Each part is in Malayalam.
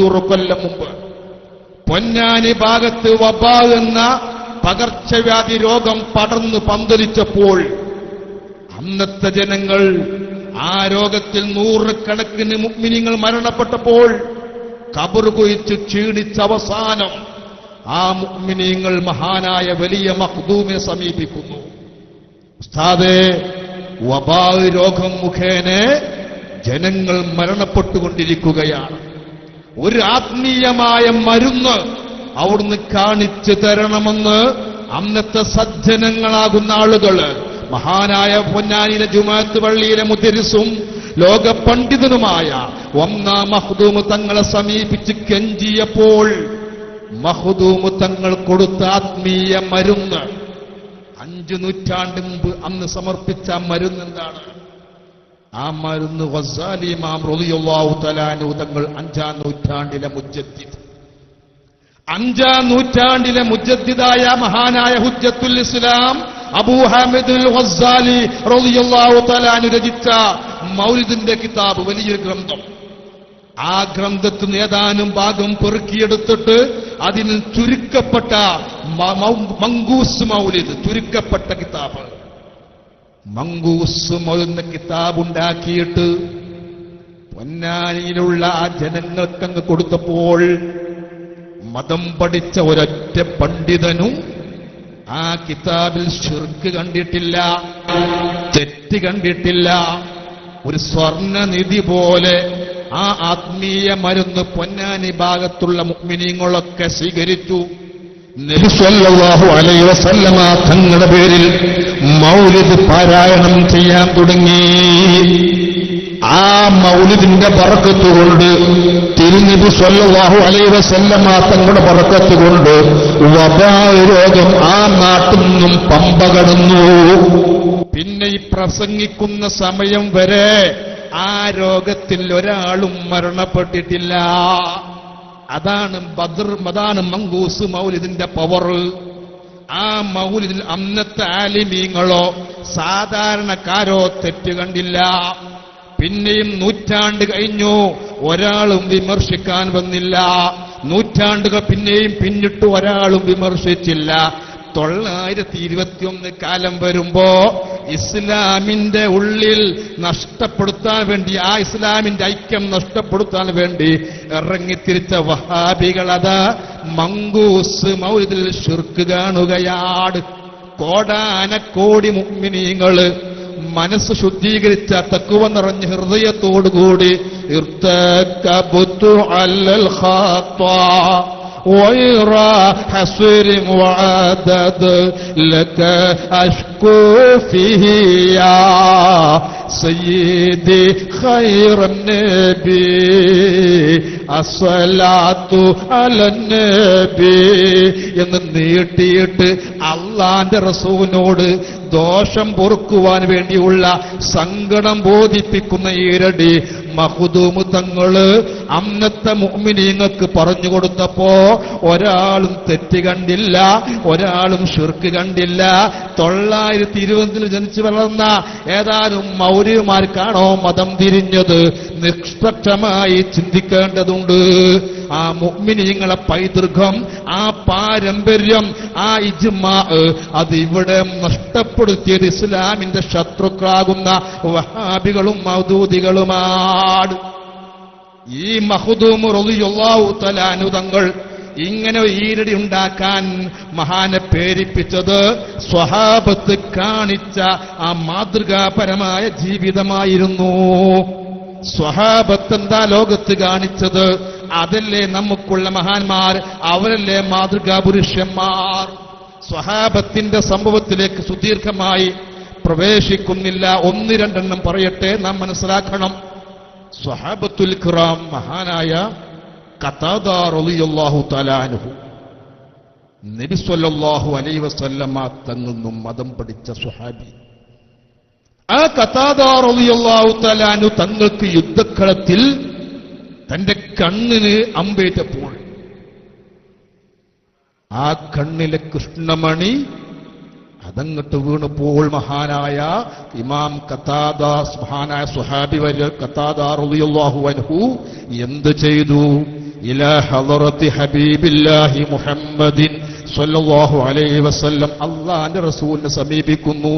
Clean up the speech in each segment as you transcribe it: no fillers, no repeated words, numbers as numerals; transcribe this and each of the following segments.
500 കൊല്ലം മുമ്പ് പൊന്നാനി ഭാഗത്ത് വബാ എന്ന പകർച്ചവ്യാധി രോഗം പടർന്നു പന്തലിച്ചപ്പോൾ അന്നത്തെ ജനങ്ങൾ ആ രോഗത്തിൽ 100 കണക്കിന് മുഅ്മിനീങ്ങൾ മരണപ്പെട്ടപ്പോൾ ഖബർ കുഴിച്ച് ക്ഷീണിച്ച അവസാനം ആ മുഅ്മിനീങ്ങൾ മഹാനായ വലിയ മഖ്ദൂമിനെ സമീപിക്കുന്നു. ഉസ്താദേ, വബാ രോഗം മുഖേന ജനങ്ങൾ മരണപ്പെട്ടുകൊണ്ടിരിക്കുകയാണ്. ഒരു ആത്മീയമായ മരുന്ന് അവിടുന്ന് കാണിച്ചു തരണമെന്ന് അന്നത്തെ സജ്ജനങ്ങളാകുന്ന ആളുകൾ മഹാനായ പൊന്നാനിയിലെ ജുമാഅത്ത് പള്ളിയിലെ മുദരിസും ലോക പണ്ഡിതനുമായ ഒന്നാം മഖ്ദൂം തങ്ങളെ സമീപിച്ച് കെഞ്ചിയപ്പോൾ മഖ്ദൂം തങ്ങൾ കൊടുത്ത ആത്മീയ മരുന്ന് 5 നൂറ്റാണ്ട് മുമ്പ് അന്ന് സമർപ്പിച്ച മരുന്ന് എന്താണ്? ആ മരുന്ന് ഗസാലി ഇമാം റളിയല്ലാഹു തആല അൻഹു തങ്ങൾ 5-ാം നൂറ്റാണ്ടിലെ മുജദ്ദിദ്, 5-ാം നൂറ്റാണ്ടിലെ മുജദ്ദിദായ മഹാനായ ഹുജ്ജത്തുൽ ഇസ്ലാം അബൂ ഹാമിദുൽ ഗസാലി റളിയല്ലാഹു തആല അൻഹു രചിച്ച മൗലിദിന്റെ കിതാബ്, വലിയൊരു ഗ്രന്ഥം. ആ ഗ്രന്ഥത്തിൽ ഏതാനും ഭാഗം പെറുക്കിയെടുത്തിട്ട് അതിൽ ചുരുക്കപ്പെട്ട മങ്കൂസ് മൗലിദ്, ചുരുക്കപ്പെട്ട കിതാബ് മങ്കൂസ് മൗലിദ് കിതാബ് ഉണ്ടാക്കിയിട്ട് പൊന്നാനിയിലുള്ള ആ ജനങ്ങൾക്കങ്ങ് കൊടുത്തപ്പോൾ മതം പഠിച്ച ഒരൊറ്റ പണ്ഡിതനും ആ കിതാബിൽ ശിർക്ക് കണ്ടിട്ടില്ല, തെറ്റ് കണ്ടിട്ടില്ല. ഒരു സ്വർണ്ണനിധി പോലെ ആ ആത്മീയ മരുന്ന് പൊന്നാനി ഭാഗത്തുള്ള മുഅ്മിനീങ്ങളൊക്കെ സ്വീകരിച്ചു. നബി സല്ലല്ലാഹു അലൈഹി വസല്ലമ തങ്ങളുടെ പേരിൽ മൗലിദ് പാരായണം ചെയ്യാൻ തുടങ്ങി. ആ മൗലിദിന്റെ ബറക്കത്ത് കൊണ്ട്, തിരുനബി സല്ലല്ലാഹു അലൈഹി വസല്ലമ തങ്ങളുടെ ബറക്കത്ത് കൊണ്ട് വബാ രോഗം ആ നാട്ടിൽ നിന്നും പമ്പ കടന്നു. പിന്നെ ഈ പ്രസംഗിക്കുന്ന സമയം വരെ ആ രോഗത്തിൽ ഒരാളും മരണപ്പെട്ടിട്ടില്ല. അതാണ് മങ്കൂസ് മൗലിദിന്റെ പവർ. ആ മൗലിദിൽ അന്നത്തെ ആലിമീങ്ങളോ സാധാരണക്കാരോ തെറ്റ് കണ്ടില്ല. പിന്നെയും നൂറ്റാണ്ട് കഴിഞ്ഞു, ഒരാളും വിമർശിക്കാൻ വന്നില്ല. നൂറ്റാണ്ടുകൾ പിന്നെയും പിന്നിട്ട് ഒരാളും വിമർശിച്ചില്ല. 921 കാലം വരുമ്പോ ഇസ്ലാമിന്റെ ഉള്ളിൽ നഷ്ടപ്പെടുത്താൻ വേണ്ടി, ആ ഇസ്ലാമിന്റെ ഐക്യം നഷ്ടപ്പെടുത്താൻ വേണ്ടി ഇറങ്ങിത്തിരിച്ച വഹാബികളതാ മങ്കൂസ് മൗലിദിൽ ശിർക്ക് കാണുകയാണ്. കോടാനക്കോടി മുഅ്മിനീങ്ങള് മനസ്സ് ശുദ്ധീകരിച്ച തഖ്വ നിറഞ്ഞ ഹൃദയത്തോടുകൂടി ഇർതകബതു അലൽ ഖാത്താ غير حصر وعدد لك أشكو فيه يا سيدي خير النبي الصلاة على النبي എന്ന് നീട്ടിയിട്ട് അള്ളാന്റെ റസൂലിനോട് ദോഷം പൊറുക്കുവാൻ വേണ്ടിയുള്ള സങ്കടം ബോധിപ്പിക്കുന്ന ഈരടി മഖ്ദൂം തങ്ങള് അന്നത്തെ മുഅ്മിനീങ്ങൾക്ക് പറഞ്ഞു കൊടുത്തപ്പോ ഒരാളും തെറ്റ് കണ്ടില്ല, ഒരാളും ശിർക്ക് കണ്ടില്ല. 920 ജനിച്ചു വളർന്ന ഏതാനും മൗര്യമാർക്കാണോ മതം തിരിഞ്ഞത്? നിഷ്പക്ഷമായി ചിന്തിക്കേണ്ടതുണ്ട്. ആ മുഅ്മിനീങ്ങളെ പൈതൃകം, ആ പാരമ്പര്യം, ആ ഇജ്മാ അത് ഇവിടെ നഷ്ടപ്പെടുത്തിയത് ഇസ്ലാമിന്റെ ശത്രുക്കളാകുന്ന വഹാബികളും മൗദൂദികളുമാണ്. ഈ മഖ്ദൂം റളിയല്ലാഹു തആല അൻഹു തങ്ങൾ ഇങ്ങനെ ഈരടി ഉണ്ടാക്കാൻ മഹാനെ പ്രേരിപ്പിച്ചത് സ്വഹാബത്ത് കാണിച്ച ആ മാതൃകാപരമായ ജീവിതമായിരുന്നു. സ്വഹാബത്ത് എന്താ ലോകത്ത് കാണിച്ചത്? അതല്ലേ നമുക്കുള്ള മഹാന്മാർ, അവരല്ലേ മാതൃകാ പുരുഷന്മാർ. സ്വഹാബത്തിന്റെ സംഭവത്തിലേക്ക് സുദീർഘമായി പ്രവേശിക്കുന്നില്ല, 1-2 പറയട്ടെ, നാം മനസ്സിലാക്കണം. സ്വഹാബത്തുൽ കിറാം, മഹാനായ ഖതാദ റളിയല്ലാഹു തആല അൻഹു നബി സല്ലല്ലാഹു അലൈഹി വസല്ലമ തങ്ങളിൽ നിന്നും മതം പഠിച്ച സ്വഹാബി. ആ ഖതാദ റളിയല്ലാഹു തആല അൻഹു തങ്ങൾക്ക് യുദ്ധക്കളത്തിൽ തന്റെ കണ്ണിന് അമ്പേറ്റപ്പോൾ ആ കണ്ണിലെ കൃഷ്ണമണി അതങ്ങട്ട് വീണപ്പോൾ മഹാനായ ഇമാം ഖതാദ, മഹാനായ സ്വഹാബി വര്യ ഖതാദ റളിയല്ലാഹു അൻഹു എന്ത് ചെയ്തു? ഇലാ ഹളറത്തി ഹബീബില്ലാഹി മുഹമ്മദിൻ സ്വല്ലല്ലാഹു അലൈഹി വസല്ലം. അള്ളാന്റെ റസൂലിനെ സമീപിക്കുന്നു.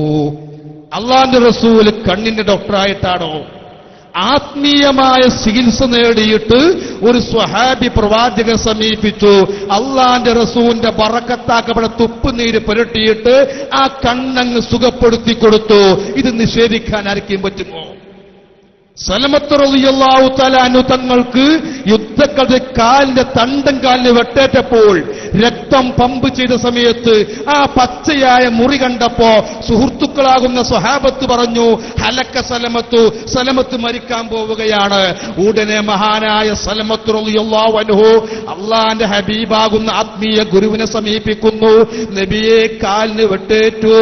അള്ളാന്റെ റസൂല് കണ്ണിന്റെ ഡോക്ടറായിട്ടാണോ? ആത്മീയമായ ചികിത്സ നേടിയിട്ട് ഒരു സ്വഹാബി പ്രവാചകനെ സമീപിച്ചു. അള്ളാന്റെ റസൂലിന്റെ ബറക്കത്താക്കപ്പെട്ട തുപ്പുനീര് പുരട്ടിയിട്ട് ആ കണ്ണങ്ങ് സുഖപ്പെടുത്തി കൊടുത്തു. ഇത് നിഷേധിക്കാൻ ആർക്കും പറ്റുമോ? സലമത്ത് റളിയല്ലാഹു തആല അൻഹു തങ്ങൾക്ക് യുദ്ധക്കളത്തിൽ കാലിന്റെ തണ്ടം കാലിന് വെട്ടേറ്റപ്പോൾ രക്തം പമ്പ് ചെയ്ത സമയത്ത് ആ പച്ചയായ മുറി കണ്ടപ്പോ സുഹൃത്തുക്കളാകുന്ന സ്വഹാബത്ത് പറഞ്ഞു, ഹലക്ക സലമത്തു, സലമത്ത് മരിക്കാൻ പോവുകയാണ്. ഉടനെ മഹാനായ സലമത്ത് റളിയല്ലാഹു അൻഹു അള്ളാന്റെ ഹബീബാകുന്ന ആത്മീയ ഗുരുവിനെ സമീപിക്കുന്നു. നബിയെ, കാലിന് വെട്ടേറ്റു,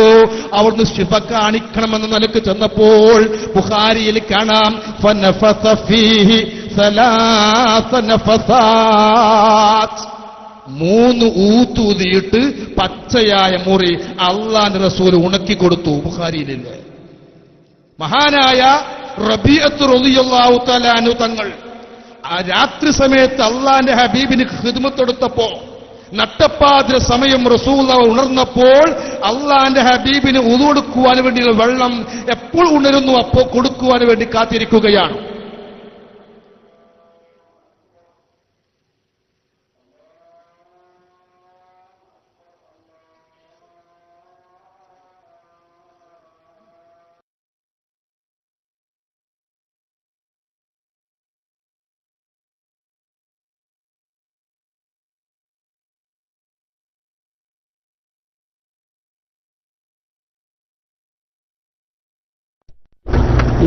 അവിടുന്ന് ശിഫ കാണിക്കണമെന്ന നിലക്ക് ചെന്നപ്പോൾ ബുഖാരിയിൽ കാണാം, فنفث فيه 3 നഫസാത്ത്, 3 ഊത്തൂതിയിട്ട് പച്ചയായ മുറി അള്ളാന്റെ റസൂൽ ഉണക്കി കൊടുത്തു. ബുഖാരിയിലില്ലേ? മഹാനായ റബീഅത്ത് റളിയല്ലാഹു തആല അൻഹു തങ്ങൾ ആ രാത്രി സമയത്ത് അള്ളാന്റെ ഹബീബിന് ഖിദ്മത്ത് കൊടുത്തപ്പോ, നട്ടപ്പാതിര സമയം റസൂലുള്ളാഹി ഉണർന്നപ്പോൾ അള്ളാന്റെ ഹബീബിന് ഉദു കൊടുക്കുവാൻ വേണ്ടിയുള്ള വെള്ളം എപ്പോൾ ഉണരുന്നു അപ്പോൾ കൊടുക്കുവാൻ വേണ്ടി കാത്തിരിക്കുകയാണ്.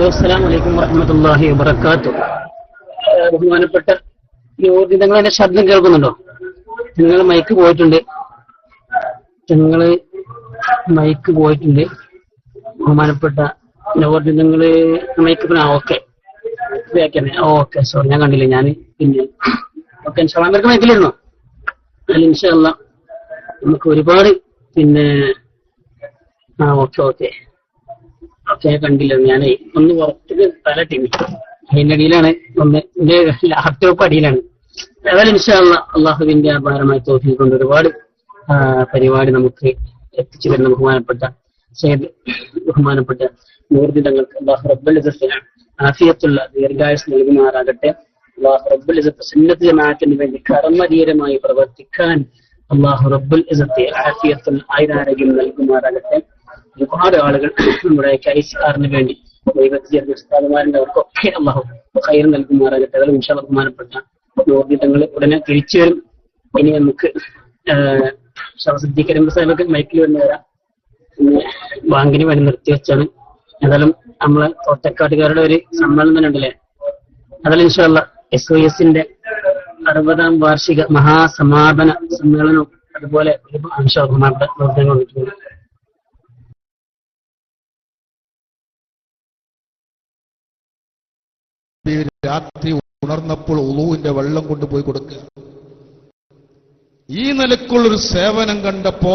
അസ്സലാമു അലൈക്കും വറഹ്മത്തുള്ളാഹി വബറകാതുഹു. ബഹുമാനപ്പെട്ട നിങ്ങൾ എന്റെ ശബ്ദം കേൾക്കുന്നുണ്ടോ? നിങ്ങൾ മൈക്ക് പോയിട്ടുണ്ട്. ബഹുമാനപ്പെട്ട നിങ്ങൾ മൈക്ക് ഓക്കെ ഓക്കെ. സോറി, ഞാൻ കണ്ടില്ല. ഞാൻ പിന്നെ ഓക്കെ ഇൻഷാല്ലാ മൈക്കിലിരുന്നോ? അല്ല ഇൻഷാല്ലാ നമുക്ക് ഒരുപാട് പിന്നെ ഓക്കെ ഓക്കെ ഓക്കെ കണ്ടില്ല. ഞാൻ ഒന്ന് പുറത്തേക്ക് തല ടീമി അതിന്റെ അടിയിലാണ്, എന്റെ ലാപ്ടോപ്പ് അടിയിലാണ്. ഏതായാലും ഇൻഷാ അല്ലാഹ് അള്ളാഹുവിന്റെ അപാരമായ തൗഫീഖ് കൊണ്ട് ഒരുപാട് പരിപാടി നമുക്ക് എത്തിച്ചു വരുന്ന ബഹുമാനപ്പെട്ട നൂറുദ്ദീൻ തങ്ങൾക്ക് അല്ലാഹു റബ്ബുൽ ഇസ്സത്ത് ആഫിയത്തുള്ള ദീർഘായുസ് നൽകുമാറാകട്ടെ. അല്ലാഹു റബ്ബുൽ ഇസ്സത്ത് സുന്നത്ത് ജമാഅത്തിന് വേണ്ടി കർമ്മധീരമായി പ്രവർത്തിക്കാൻ അല്ലാഹു റബ്ബുൽ ഇസ്സത്ത് ആഫിയത്തുൽ ആയുരാരോഗ്യം നൽകുമാറാകട്ടെ. ഒരുപാട് ആളുകൾ നമ്മുടെ കൈസാറിന് വേണ്ടി ദൈവത്തിന്റെ ഉസ്താദുമാരുടെ അവർക്കൊക്കെ അല്ലാഹു ഖൈർ നൽകുമാറാകട്ടെ. അതെല്ലാം ഇൻഷാ അല്ലാഹ് ബഹുമാനപ്പെട്ട നൂറുദ്ദീൻ ഉടനെ തിരിച്ചു വരും. ഇനി നമുക്ക് സിദ്ദീഖ് സാഹിബൊക്കെ മൈക്കിൽ വന്ന് വരാം. പിന്നെ ബാങ്കിന് വേണ്ടി നിർത്തിവെച്ചാണ്. ഏതായാലും നമ്മളെ തോട്ടക്കാട്ടുകാരുടെ ഒരു സമ്മേളനം തന്നെ ഉണ്ടല്ലേ? അതെല്ലാം ഇൻഷാ അല്ലാഹ് SOSന്റെ 60ാം വാർഷിക മഹാസമാപന സമ്മേളനവും അതുപോലെ ഇൻഷാ അല്ലാഹ് ബഹുമാനപ്പെട്ട നൂറുദ്ദീൻ വന്നിട്ടുണ്ട്. രാത്രി ഉണർന്നപ്പോൾ ഉളൂവിന്റെ വെള്ളം കൊണ്ടുപോയി കൊടുക്കുക. ഈ നിലക്കുള്ളൊരു സേവനം കണ്ടപ്പോ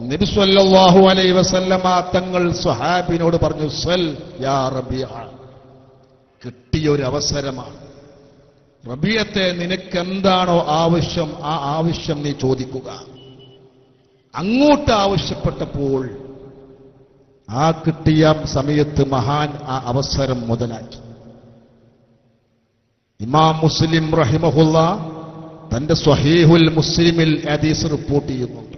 നബി സല്ലല്ലാഹു അലൈഹി വസല്ലമ തങ്ങൾ സ്വഹാബിനോട് പറഞ്ഞു, സൽ യാ റബീഅ. കിട്ടിയൊരു അവസരമാണ്. റബീഅത്തെ, നിനക്കെന്താണോ ആവശ്യം ആ ആവശ്യം നീ ചോദിക്കുക. അങ്ങോട്ട് ആവശ്യപ്പെട്ടപ്പോൾ ആ കിട്ടിയ സമയത്ത് മഹാൻ ആ അവസരം മുതലാക്കി. ഇമാം മുസ്ലിം റഹിമഹുല്ല തന്റെ സ്വഹീഹുൽ മുസ്ലിമിൽ ഹദീസ് റിപ്പോർട്ട് ചെയ്യുന്നുണ്ട്.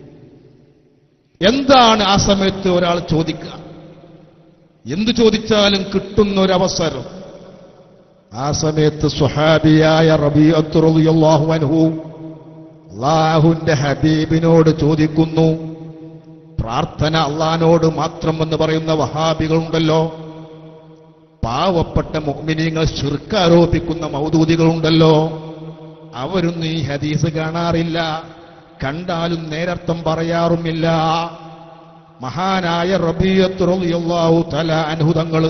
എന്താണ് ആ സമയത്ത് ഒരാൾ ചോദിക്കുക? എന്തു ചോദിച്ചാലും കിട്ടുന്ന ഒരവസരം. ആ സമയത്ത് സ്വഹാബിയായ റബീഅത്ത് റളിയല്ലാഹു അൻഹു അല്ലാഹുവിന്റെ ഹബീബിനോട് ചോദിക്കുന്നു. പ്രാർത്ഥന അള്ളാഹിനോട് മാത്രം എന്ന് പറയുന്ന വഹാബികളുണ്ടല്ലോ, പാവപ്പെട്ട മുഅ്മിനീങ്ങൾ ശിർക്ക് ആരോപിക്കുന്ന മൗദൂദികളുണ്ടല്ലോ, അവരൊന്നും ഈ ഹദീസ് കാണാറില്ല, കണ്ടാലും നേരർത്ഥം പറയാറുമില്ല. മഹാനായ റബീഅത്ത് റളിയല്ലാഹു തആല അൻഹു തങ്ങൾ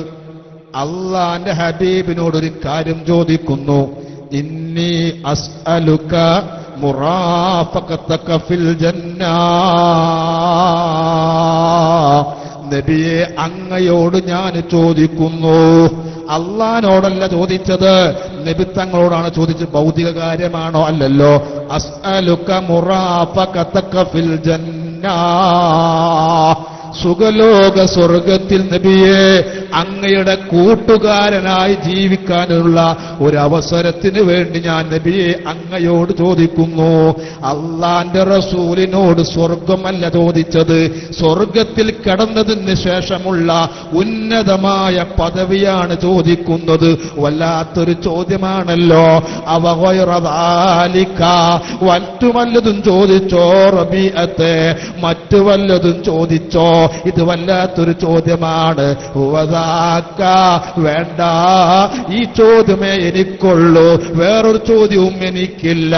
അള്ളാന്റെ ഹബീബിനോടൊരു കാര്യം ചോദിക്കുന്നു. ഇന്നി അസ്അലുക മുറാഫഖതക ഫിൽ ജന്നാ. നബിയെ, അങ്ങയോട് ഞാൻ ചോദിക്കുന്നു. അള്ളാനോടല്ല ചോദിച്ചത്, നബി തങ്ങളോടാണ് ചോദിച്ചത്. ഭൗതിക കാര്യമാണോ? അല്ലല്ലോ. അസ്അലുക മുറാഫഖതക ഫിൽ ജന്ന, സുഖലോക സ്വർഗത്തിൽ നബിയെ അങ്ങയുടെ കൂട്ടുകാരനായി ജീവിക്കാനുള്ള ഒരു അവസരത്തിന് വേണ്ടി ഞാൻ നബിയെ അങ്ങയോട് ചോദിക്കുന്നു. അള്ളാന്റെ റസൂലിനോട് സ്വർഗമല്ല ചോദിച്ചത്, സ്വർഗത്തിൽ കടന്നതിന് ശേഷമുള്ള ഉന്നതമായ പദവിയാണ് ചോദിക്കുന്നത്. വല്ലാത്തൊരു ചോദ്യമാണല്ലോ. അവഗൈറദാലിക, മറ്റു വല്ലതും ചോദിച്ചോ റബീഅത്തെ, മറ്റു വല്ലതും ചോദിച്ചോ? ഇത് വല്ലാത്തൊരു ചോദ്യമാണ്. വേണ്ട, ഈ ചോദ്യമേ എനിക്കുള്ളൂ, വേറൊരു ചോദ്യവും എനിക്കില്ല.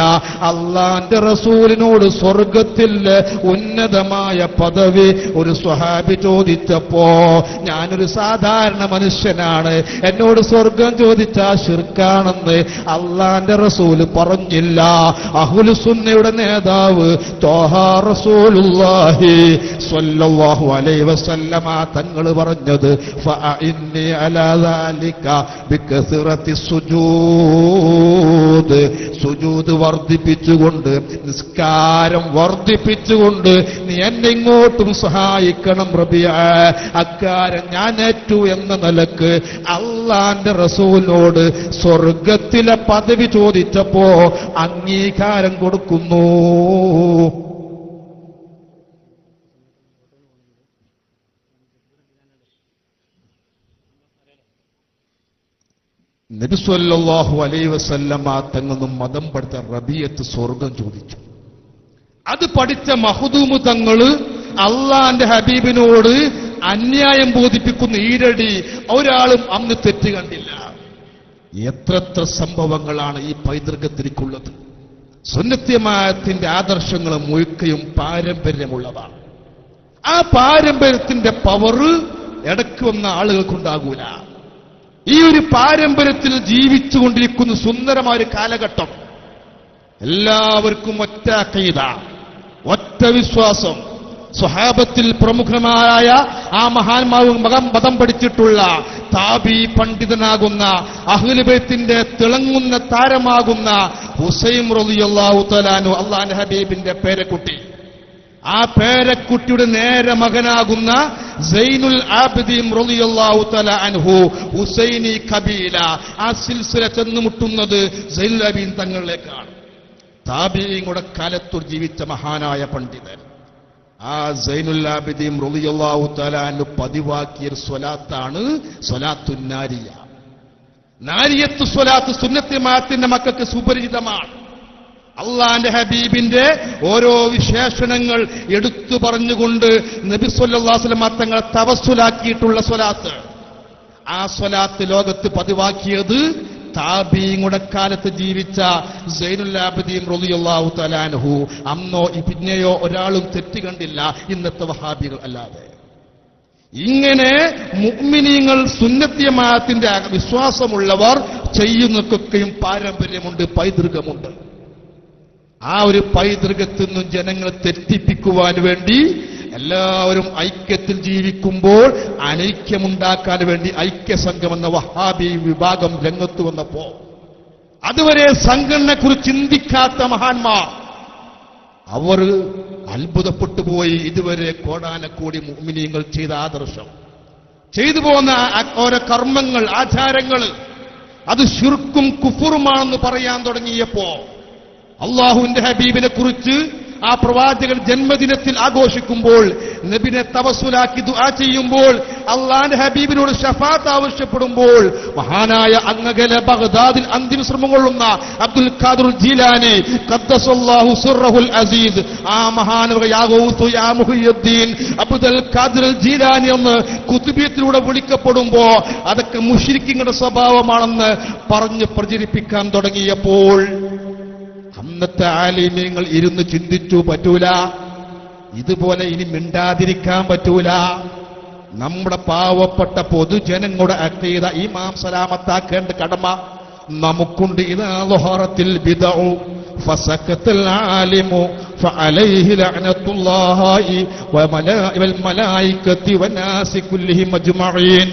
അള്ളാന്റെ റസൂലിനോട് സ്വർഗത്തിൽ ഉന്നതമായ പദവി ഒരു സ്വഹാബി ചോദിച്ചപ്പോ, ഞാനൊരു സാധാരണ മനുഷ്യനാണ്, എന്നോട് സ്വർഗം ചോദിച്ചാൽ ശിർക്കാണെന്ന് അള്ളാന്റെ റസൂല് പറഞ്ഞില്ല. അഹ്ലുസുന്നയുടെ നേതാവ് ത്വാഹ റസൂലുള്ളാഹി സ്വല്ലല്ലാഹു അലൈഹി വസല്ലമ തങ്ങൾ പറഞ്ഞത് ഫഅഇന്നി അലാ ദാലിക ബികസറത്തി സുജൂദ്, സുജൂദ് വർദ്ധിപ്പിച്ചുകൊണ്ട്, നിസ്കാരം വർദ്ധിപ്പിച്ചുകൊണ്ട് നീ എന്നെ ഇങ്ങോട്ടും സഹായിക്കണം റബിയ. അക്കാര്യം ഞാൻ ഏറ്റു എന്ന നിലക്ക് അള്ളാന്റെ റസൂലിനോട് സ്വർഗത്തിലെ പദവി ചോദിച്ചപ്പോ അംഗീകാരം കൊടുക്കുന്നു. നബി സല്ലല്ലാഹു അലൈഹി വസല്ലമ തങ്ങൊന്നും മതം പഠിച്ച റബീഅത്ത് സ്വർഗം ചോദിച്ചു. അത് പഠിച്ച മഖ്ദൂമ് തങ്ങള് അള്ളാന്റെ ഹബീബിനോട് അന്യായം ബോധിപ്പിക്കുന്ന ഈരടി ഒരാളും അന്ന് തെറ്റ് കണ്ടില്ല. എത്രത്ര സംഭവങ്ങളാണ് ഈ പൈതൃകത്തിലേക്കുള്ളത്. സുന്നത്തിയമായത്തിന്റെ ആദർശങ്ങളും മുഴുക്കയും പാരമ്പര്യമുള്ളതാണ്. ആ പാരമ്പര്യത്തിന്റെ പവർ ഇടയ്ക്ക് വന്ന ആളുകൾക്കുണ്ടാകൂല. ഈ ഒരു പാരമ്പര്യത്തിൽ ജീവിച്ചുകൊണ്ടിരിക്കുന്ന സുന്ദരമായ ഒരു കാലഘട്ടം. എല്ലാവർക്കും ഒറ്റ അഖീദ, ഒറ്റ വിശ്വാസം. സ്വഹാബത്തിൽ പ്രമുഖമായ ആ മഹാന്മാവ് മതം പഠിച്ചിട്ടുള്ള താബി പണ്ഡിതനാകുന്ന അഹ്ലുൽ ബൈത്തിന്റെ തിളങ്ങുന്ന താരമാകുന്ന ഹുസൈൻ റളിയല്ലാഹു തആല അൻഹു, അല്ലാഹുവിന്റെ ഹബീബിന്റെ പേരക്കുട്ടി, ആ പേരക്കുട്ടിയുടെ നേരെ മകനാകുന്ന സൈനുൽ ആബിദീൻ റളിയല്ലാഹു തആല അൻഹു, ഹുസൈനി ഖബീല, ആ സിൽസില ചെന്നുമുട്ടുന്നത് സൈനുൽ ആബിദീൻ തങ്ങളിലേക്കാണ്. താബിഈങ്ങളുടെ കാലത്തു ജീവിച്ച മഹാനായ പണ്ഡിതൻ. ആ സൈനുൽ ആബിദീൻ റളിയല്ലാഹു തആല അൻഹു പതിവാക്കിയ സ്വലാത്താണ് സ്വലാത്തുൻ നാരിയ. നാരിയത്ത് സ്വലാത്ത് സുന്നത്തിമാത്തിന്റെ മക്കൾക്ക് സുപരിചിതമാണ്. അള്ളാന്റെ ഹബീബിന്റെ ഓരോ വിശേഷണങ്ങൾ എടുത്തു പറഞ്ഞുകൊണ്ട് നബി സല്ലല്ലാഹു അലൈഹി വസല്ലം തങ്ങൾ തവസ്സുലാക്കിയിട്ടുള്ള സ്വലാത്ത്. ആ സ്വലാത്ത് ലോകത്ത് പതിവാക്കിയത് താബീങ്ങളുടെ കാലത്ത് ജീവിച്ച സൈനുൽ ആബിദീൻ റളിയല്ലാഹു തആല അൻഹു. അന്നോ പിന്നെയോ ഒരാളും തെറ്റ് കണ്ടില്ല, ഇന്നത്തെ വഹാബികൾ അല്ലാതെ. ഇങ്ങനെ മുഅ്മിനീങ്ങൾ സുന്നത്തിയമാത്തിന്റെ വിശ്വാസമുള്ളവർ ചെയ്യുന്നതൊക്കെയും പാരമ്പര്യമുണ്ട്, പൈതൃകമുണ്ട്. ആ ഒരു പൈതൃകത്തിൽ നിന്നും ജനങ്ങളെ തെറ്റിപ്പിക്കുവാൻ വേണ്ടി എല്ലാവരും ഐക്യത്തിൽ ജീവിക്കുമ്പോൾ അനൈക്യമുണ്ടാക്കാൻ വേണ്ടി ഐക്യസംഘം എന്ന വഹാബി വിഭാഗം രംഗത്ത് വന്നപ്പോ അതുവരെ സംഘടനയെക്കുറിച്ച് ചിന്തിക്കാത്ത മഹാന്മാർ അവർ അത്ഭുതപ്പെട്ടു പോയി. ഇതുവരെ കോടാനക്കോടി മുഅ്മിനീങ്ങൾ ചെയ്ത ആദർശം, ചെയ്തു പോകുന്ന ഓരോ കർമ്മങ്ങൾ, ആചാരങ്ങൾ, അത് ശിർക്കും കുഫറുമാണെന്ന് പറയാൻ തുടങ്ങിയപ്പോ അള്ളാഹുവിന്റെ ഹബീബിനെ കുറിച്ച് ആ പ്രവാചകൻ ജന്മദിനത്തിൽ ആഘോഷിക്കുമ്പോൾ, നബിനെ തവസ്സുലാക്കി ദുആ ചെയ്യുമ്പോൾ, അള്ളാന്റെ ഹബീബിനോട് ശഫാത്ത് ആവശ്യപ്പെടുമ്പോൾ, മഹാനായ അങ്ങകലെ ബഗ്ദാദിൽ അന്തിമ ശ്രമം കൊള്ളുന്ന അബ്ദുൽ ഖാദിർ ജീലാനി ഖദ്ദസല്ലാഹു സിർറഹുൽ അസീസ്, ആ മഹാനവ യാ ഗൗസ് യാ മുഹിയുദ്ദീൻ അബ്ദുൽ ഖാദിർ ജീലാനി എന്ന് കുതുബിയത്തിലൂടെ വിളിക്കപ്പെടുമ്പോ അതൊക്കെ മുശ്രിക്കുകളുടെ സ്വഭാവമാണെന്ന് പറഞ്ഞ് പ്രചരിപ്പിക്കാൻ തുടങ്ങിയപ്പോൾ അന്നത്തെ ആലിമീങ്ങൾ ഇരുന്ന് ചിന്തിച്ചു, പറ്റൂല, ഇതുപോലെ ഇനി മിണ്ടാതിരിക്കാൻ പറ്റൂല. നമ്മുടെ പാവപ്പെട്ട പൊതുജനങ്ങളുടെ അഖീദ ഇമാം സലാമത്താക്കേണ്ട കടമ നമുക്കുണ്ട്. ഇദാ ളുഹറത്തിൽ ബിദഉ ഫസക്കത്തൽ ആലിമു ഫഅലൈഹി ലഅനത്തുല്ലാഹി വൽ മലായികത്തി വന്നാസി കുല്ലിഹിം അജ്മഈൻ.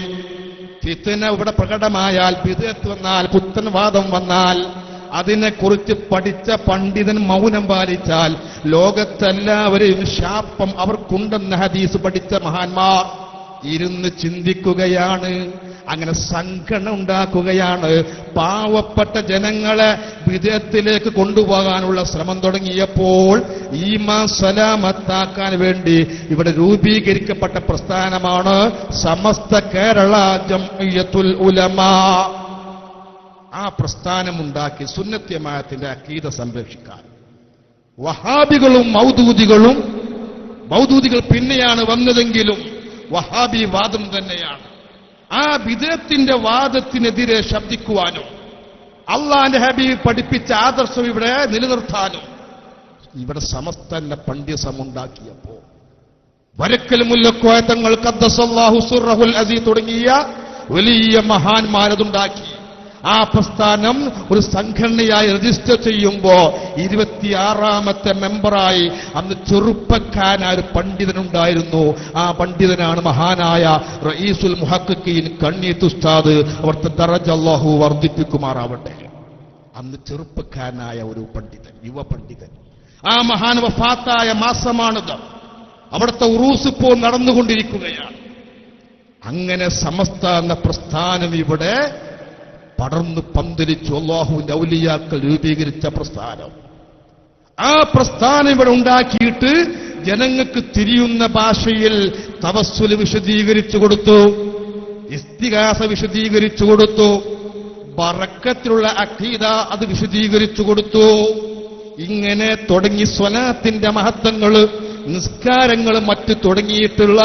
ഫിത്ന ഇവിടെ പ്രകടമായാൽ, ബിദ്അത്ത് വന്നാൽ, പുത്തൻവാദം വന്നാൽ, അതിനെക്കുറിച്ച് പഠിച്ച പണ്ഡിതൻ മൗനം പാലിച്ചാൽ ലോകത്തെല്ലാവരെയും ശാപം അവർക്കുണ്ടെന്ന ഹദീസ് പഠിച്ച മഹാന്മാർ ഇരുന്ന് ചിന്തിക്കുകയാണ്. അങ്ങനെ സംഘടന ഉണ്ടാക്കുകയാണ്. പാവപ്പെട്ട ജനങ്ങളെ വിദേഹത്തിലേക്ക് കൊണ്ടുപോകാനുള്ള ശ്രമം തുടങ്ങിയപ്പോൾ ഈമാൻ സലാമത്താക്കാൻ വേണ്ടി ഇവിടെ രൂപീകരിക്കപ്പെട്ട പ്രസ്ഥാനമാണ് സമസ്ത കേരള ജംഇയ്യത്തുൽ ഉലമാ. ആ പ്രസ്ഥാനമുണ്ടാക്കി സുന്നത്ത് ജമാഅത്തിന്റെ അഖീദ സംരക്ഷിക്കാൻ. വഹാബികളും മൗദൂദികൾ പിന്നെയാണ് വന്നതെങ്കിലും വഹാബി വാദം തന്നെയാണ്. ആ ബിദ്അത്തിന്റെ വാദത്തിനെതിരെ ശബ്ദിക്കുവാനും അള്ളാന്റെ ഹബീബ് പഠിപ്പിച്ച ആദർശം ഇവിടെ നിലനിർത്താനും ഇവിടെ സമസ്തന്റെ പണ്ഡിതസമുണ്ടാക്കിയപ്പോ വരക്കൽ മുല്ലക്കോയ തങ്ങൾ ഖദ്ദസല്ലാഹു സിർറഹുൽ അസീസ് തുടങ്ങിയ വലിയ മഹാന്മാരതുണ്ടാക്കി. ആ പ്രസ്ഥാനം ഒരു സംഘടനയായി രജിസ്റ്റർ ചെയ്യുമ്പോ 26ാമത്തെ മെമ്പറായി അന്ന് ചെറുപ്പക്കാരനായ ഒരു പണ്ഡിതനുണ്ടായിരുന്നു. ആ പണ്ഡിതനാണ് മഹാനായ റഈസുൽ മുഹഖഖീൻ കണ്ണീത്ത് ഉസ്താദ്. അവിടുത്തെ ദറജ അല്ലാഹു വർദ്ധിപ്പിക്കുമാറാവട്ടെ. അന്ന് ചെറുപ്പക്കാരനായ ഒരു പണ്ഡിതൻ, യുവ പണ്ഡിതൻ. ആ മഹാൻ വഫാത്തായ മാസമാണത്. അവിടുത്തെ ഉറൂസ് ഇപ്പോൾ നടന്നുകൊണ്ടിരിക്കുകയാണ്. അങ്ങനെ സമസ്ത എന്ന പ്രസ്ഥാനം ഇവിടെ പടർന്നു പന്തലിച്ചു. അല്ലാഹുവിന്റെ ഔലിയാക്കൾ രൂപീകരിച്ച പ്രസ്ഥാനം. ആ പ്രസ്ഥാനം ഇവിടെ ഉണ്ടാക്കിയിട്ട് ജനങ്ങൾക്ക് തിരിയുന്ന ഭാഷയിൽ തവസ്സുൽ വിശദീകരിച്ചു കൊടുത്തു, ഇസ്തിഗാസ വിശദീകരിച്ചു കൊടുത്തു, ബറക്കത്തിലുള്ള അഖീദ അത് വിശദീകരിച്ചു കൊടുത്തു. ഇങ്ങനെ തുടങ്ങി സ്വലാത്തിന്റെ മഹത്വങ്ങൾ, നിസ്കാരങ്ങൾ, മറ്റ് തുടങ്ങിയിട്ടുള്ള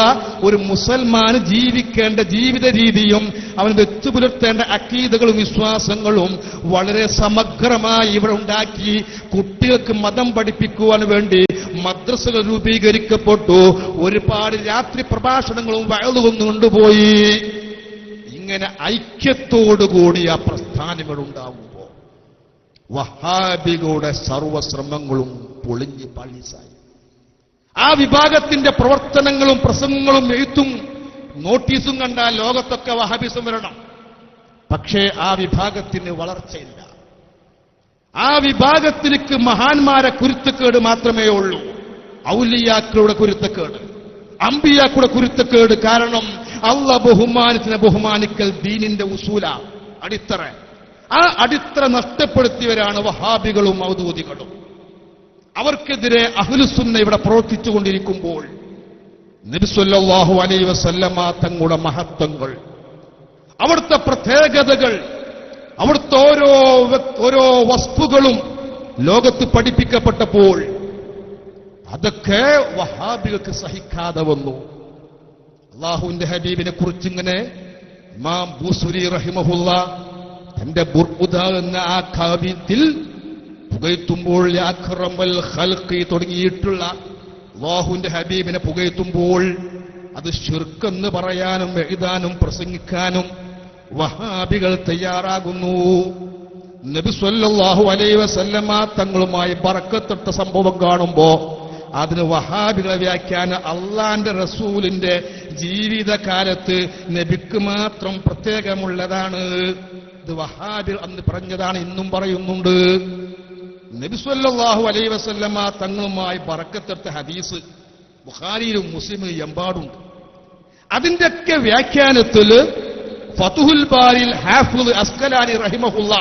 ഒരു മുസൽമാന് ജീവിക്കേണ്ട ജീവിത രീതിയും അവൻ വെച്ചുപുലർത്തേണ്ട അഖീദകളും വിശ്വാസങ്ങളും വളരെ സമഗ്രമായി ഇവിടെ ഉണ്ടാക്കി. കുട്ടികൾക്ക് മതം പഠിപ്പിക്കുവാൻ വേണ്ടി മദ്രസകൾ രൂപീകരിക്കപ്പെട്ടു. ഒരുപാട് രാത്രി പ്രഭാഷണങ്ങളും വയലുകളും കൊണ്ടുപോയി. ഇങ്ങനെ ഐക്യത്തോടുകൂടി ആ പ്രസ്ഥാനം ഇവിടെ ഉണ്ടാവുമ്പോൾ വഹാബികളുടെ സർവശ്രമങ്ങളും പൊളിഞ്ഞ് പാളീസായി. ആ വിഭാഗത്തിന്റെ പ്രവർത്തനങ്ങളും പ്രസംഗങ്ങളും എഴുത്തും നോട്ടീസും കണ്ടാൽ ലോകത്തൊക്കെ വഹാബിസം വരണം. പക്ഷേ ആ വിഭാഗത്തിന് വളർച്ചയില്ല. ആ വിഭാഗത്തിലേക്ക് മഹാന്മാരെ കുരുത്തക്കേട് മാത്രമേ ഉള്ളൂ. ഔലിയാക്കളുടെ കുരുത്തക്കേട്, അമ്പിയാക്കളുടെ കുരുത്തക്കേട്. കാരണം അല്ലാഹ് ബഹുമാനത്തിനെ ബഹുമാനിക്കൽ ദീനിന്റെ ഉസൂല, അടിത്തറ. ആ അടിത്തറ നഷ്ടപ്പെടുത്തിയവരാണ് വഹാബികളും മൗദൂദികളും. അവർക്കെതിരെ അഹ്ലുസുന്ന ഇവിടെ പ്രവർത്തിച്ചുകൊണ്ടിരിക്കുമ്പോൾ നബി സല്ലല്ലാഹു അലൈഹി വസല്ലമ തങ്ങളുടെ മഹത്വങ്ങൾ, അവിടുത്തെ പ്രത്യേകതകൾ, അവിടുത്തെ ഓരോ വസ്തുക്കളും ലോകത്ത് പഠിപ്പിക്കപ്പെട്ടപ്പോൾ അതൊക്കെ വഹാബികൾക്ക് സഹിക്കാതെ വന്നു. അല്ലാഹുവിന്റെ ഹബീബിനെ കുറിച്ചിങ്ങനെ ഇമാം ബൂസുരി റഹിമഹുല്ല തന്റെ ബുർഖുദ എന്ന ആ കാവ്യത്തിൽ പുകഴ്ത്തുമ്പോൾ അക്രമൽ ഖൽഖി തുടങ്ങിയിട്ടുള്ള അല്ലാഹുവിന്റെ ഹബീബിനെ പുകഴ്ത്തുമ്പോൾ അത് ശിർക്കെന്ന് പറയാനും എഴുതാനും പ്രസംഗിക്കാനും വഹാബികൾ തയ്യാറാകുന്നു. നബി സല്ലല്ലാഹു അലൈഹി വസല്ലമ തങ്ങളുമായി ബറക്കത്തിട്ട സംഭവം കാണുമ്പോ അതിന് വഹാബികളെ വ്യാഖ്യാനം അള്ളാന്റെ റസൂലിന്റെ ജീവിതകാലത്ത് നബിക്ക് മാത്രം പ്രത്യേകമുള്ളതാണ്. ഇത് വഹാബികൾ അന്ന് പറഞ്ഞതാണ്, ഇന്നും പറയുന്നുണ്ട്. നബി സല്ലല്ലാഹു അലൈഹി വസല്ലമ തങ്ങളുമായി ബറക്കത്തെടുത്ത ഹദീസ് ബുഖാരിയിലും മുസ്ലിമിലും എമ്പാടുണ്ട്. അതിന്റെയൊക്കെ വ്യാഖ്യാനത്തിൽ ഫതുഹുൽ ബാരിൽ ഹാഫിദ് അസ്കലാനി റഹിമഹുല്ല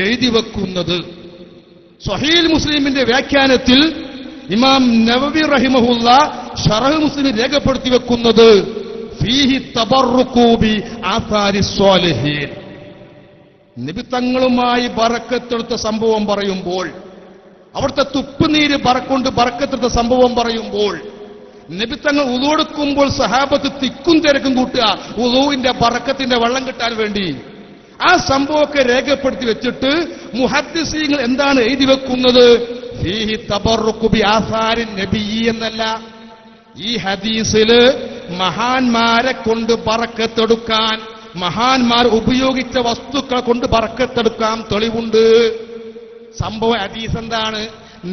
എഴുതി വെക്കുന്നത്, സ്വഹീഹ് മുസ്ലിമിന്റെ വ്യാഖ്യാനത്തിൽ ഇമാം നവവി റഹിമഹുല്ല ശറഹ് മുസ്ലിം രേഖപ്പെടുത്തി വെക്കുന്നത് ഫീഹി തബറുകു ബി ആസാരി സ്വാലിഹീൻ. നബി തങ്ങളുമായി ബറക്കത്തെടുത്ത സംഭവം പറയുമ്പോൾ, അവിടുത്തെ തുപ്പുനീര് കൊണ്ട് ബറക്കത്തെടുത്ത സംഭവം പറയുമ്പോൾ, നബി തങ്ങൾ ഉളു എടുക്കുമ്പോൾ സഹാബത്ത് തിക്കും തിരക്കും കൂട്ടുക ഉളുവിന്റെ ബറക്കത്തിന്റെ വെള്ളം കിട്ടാൻ വേണ്ടി. ആ സംഭവമൊക്കെ രേഖപ്പെടുത്തി വെച്ചിട്ട് മുഹദ്ദിസീങ്ങൾ എന്താണ് എഴുതി വെക്കുന്നത്? ഫീഹി തബറുകു ബി ആസാരി നബി എന്നല്ല. ഈ ഹദീസില് മഹാന്മാരെ കൊണ്ട് ബറക്കത്തെടുക്കാൻ, മഹാന്മാർ ഉപയോഗിച്ച വസ്തുക്കളെ കൊണ്ട് ബറക്കത്തെടുക്കാൻ തെളിവുണ്ട്. സംഭവ ഹദീസ് എന്താണ്?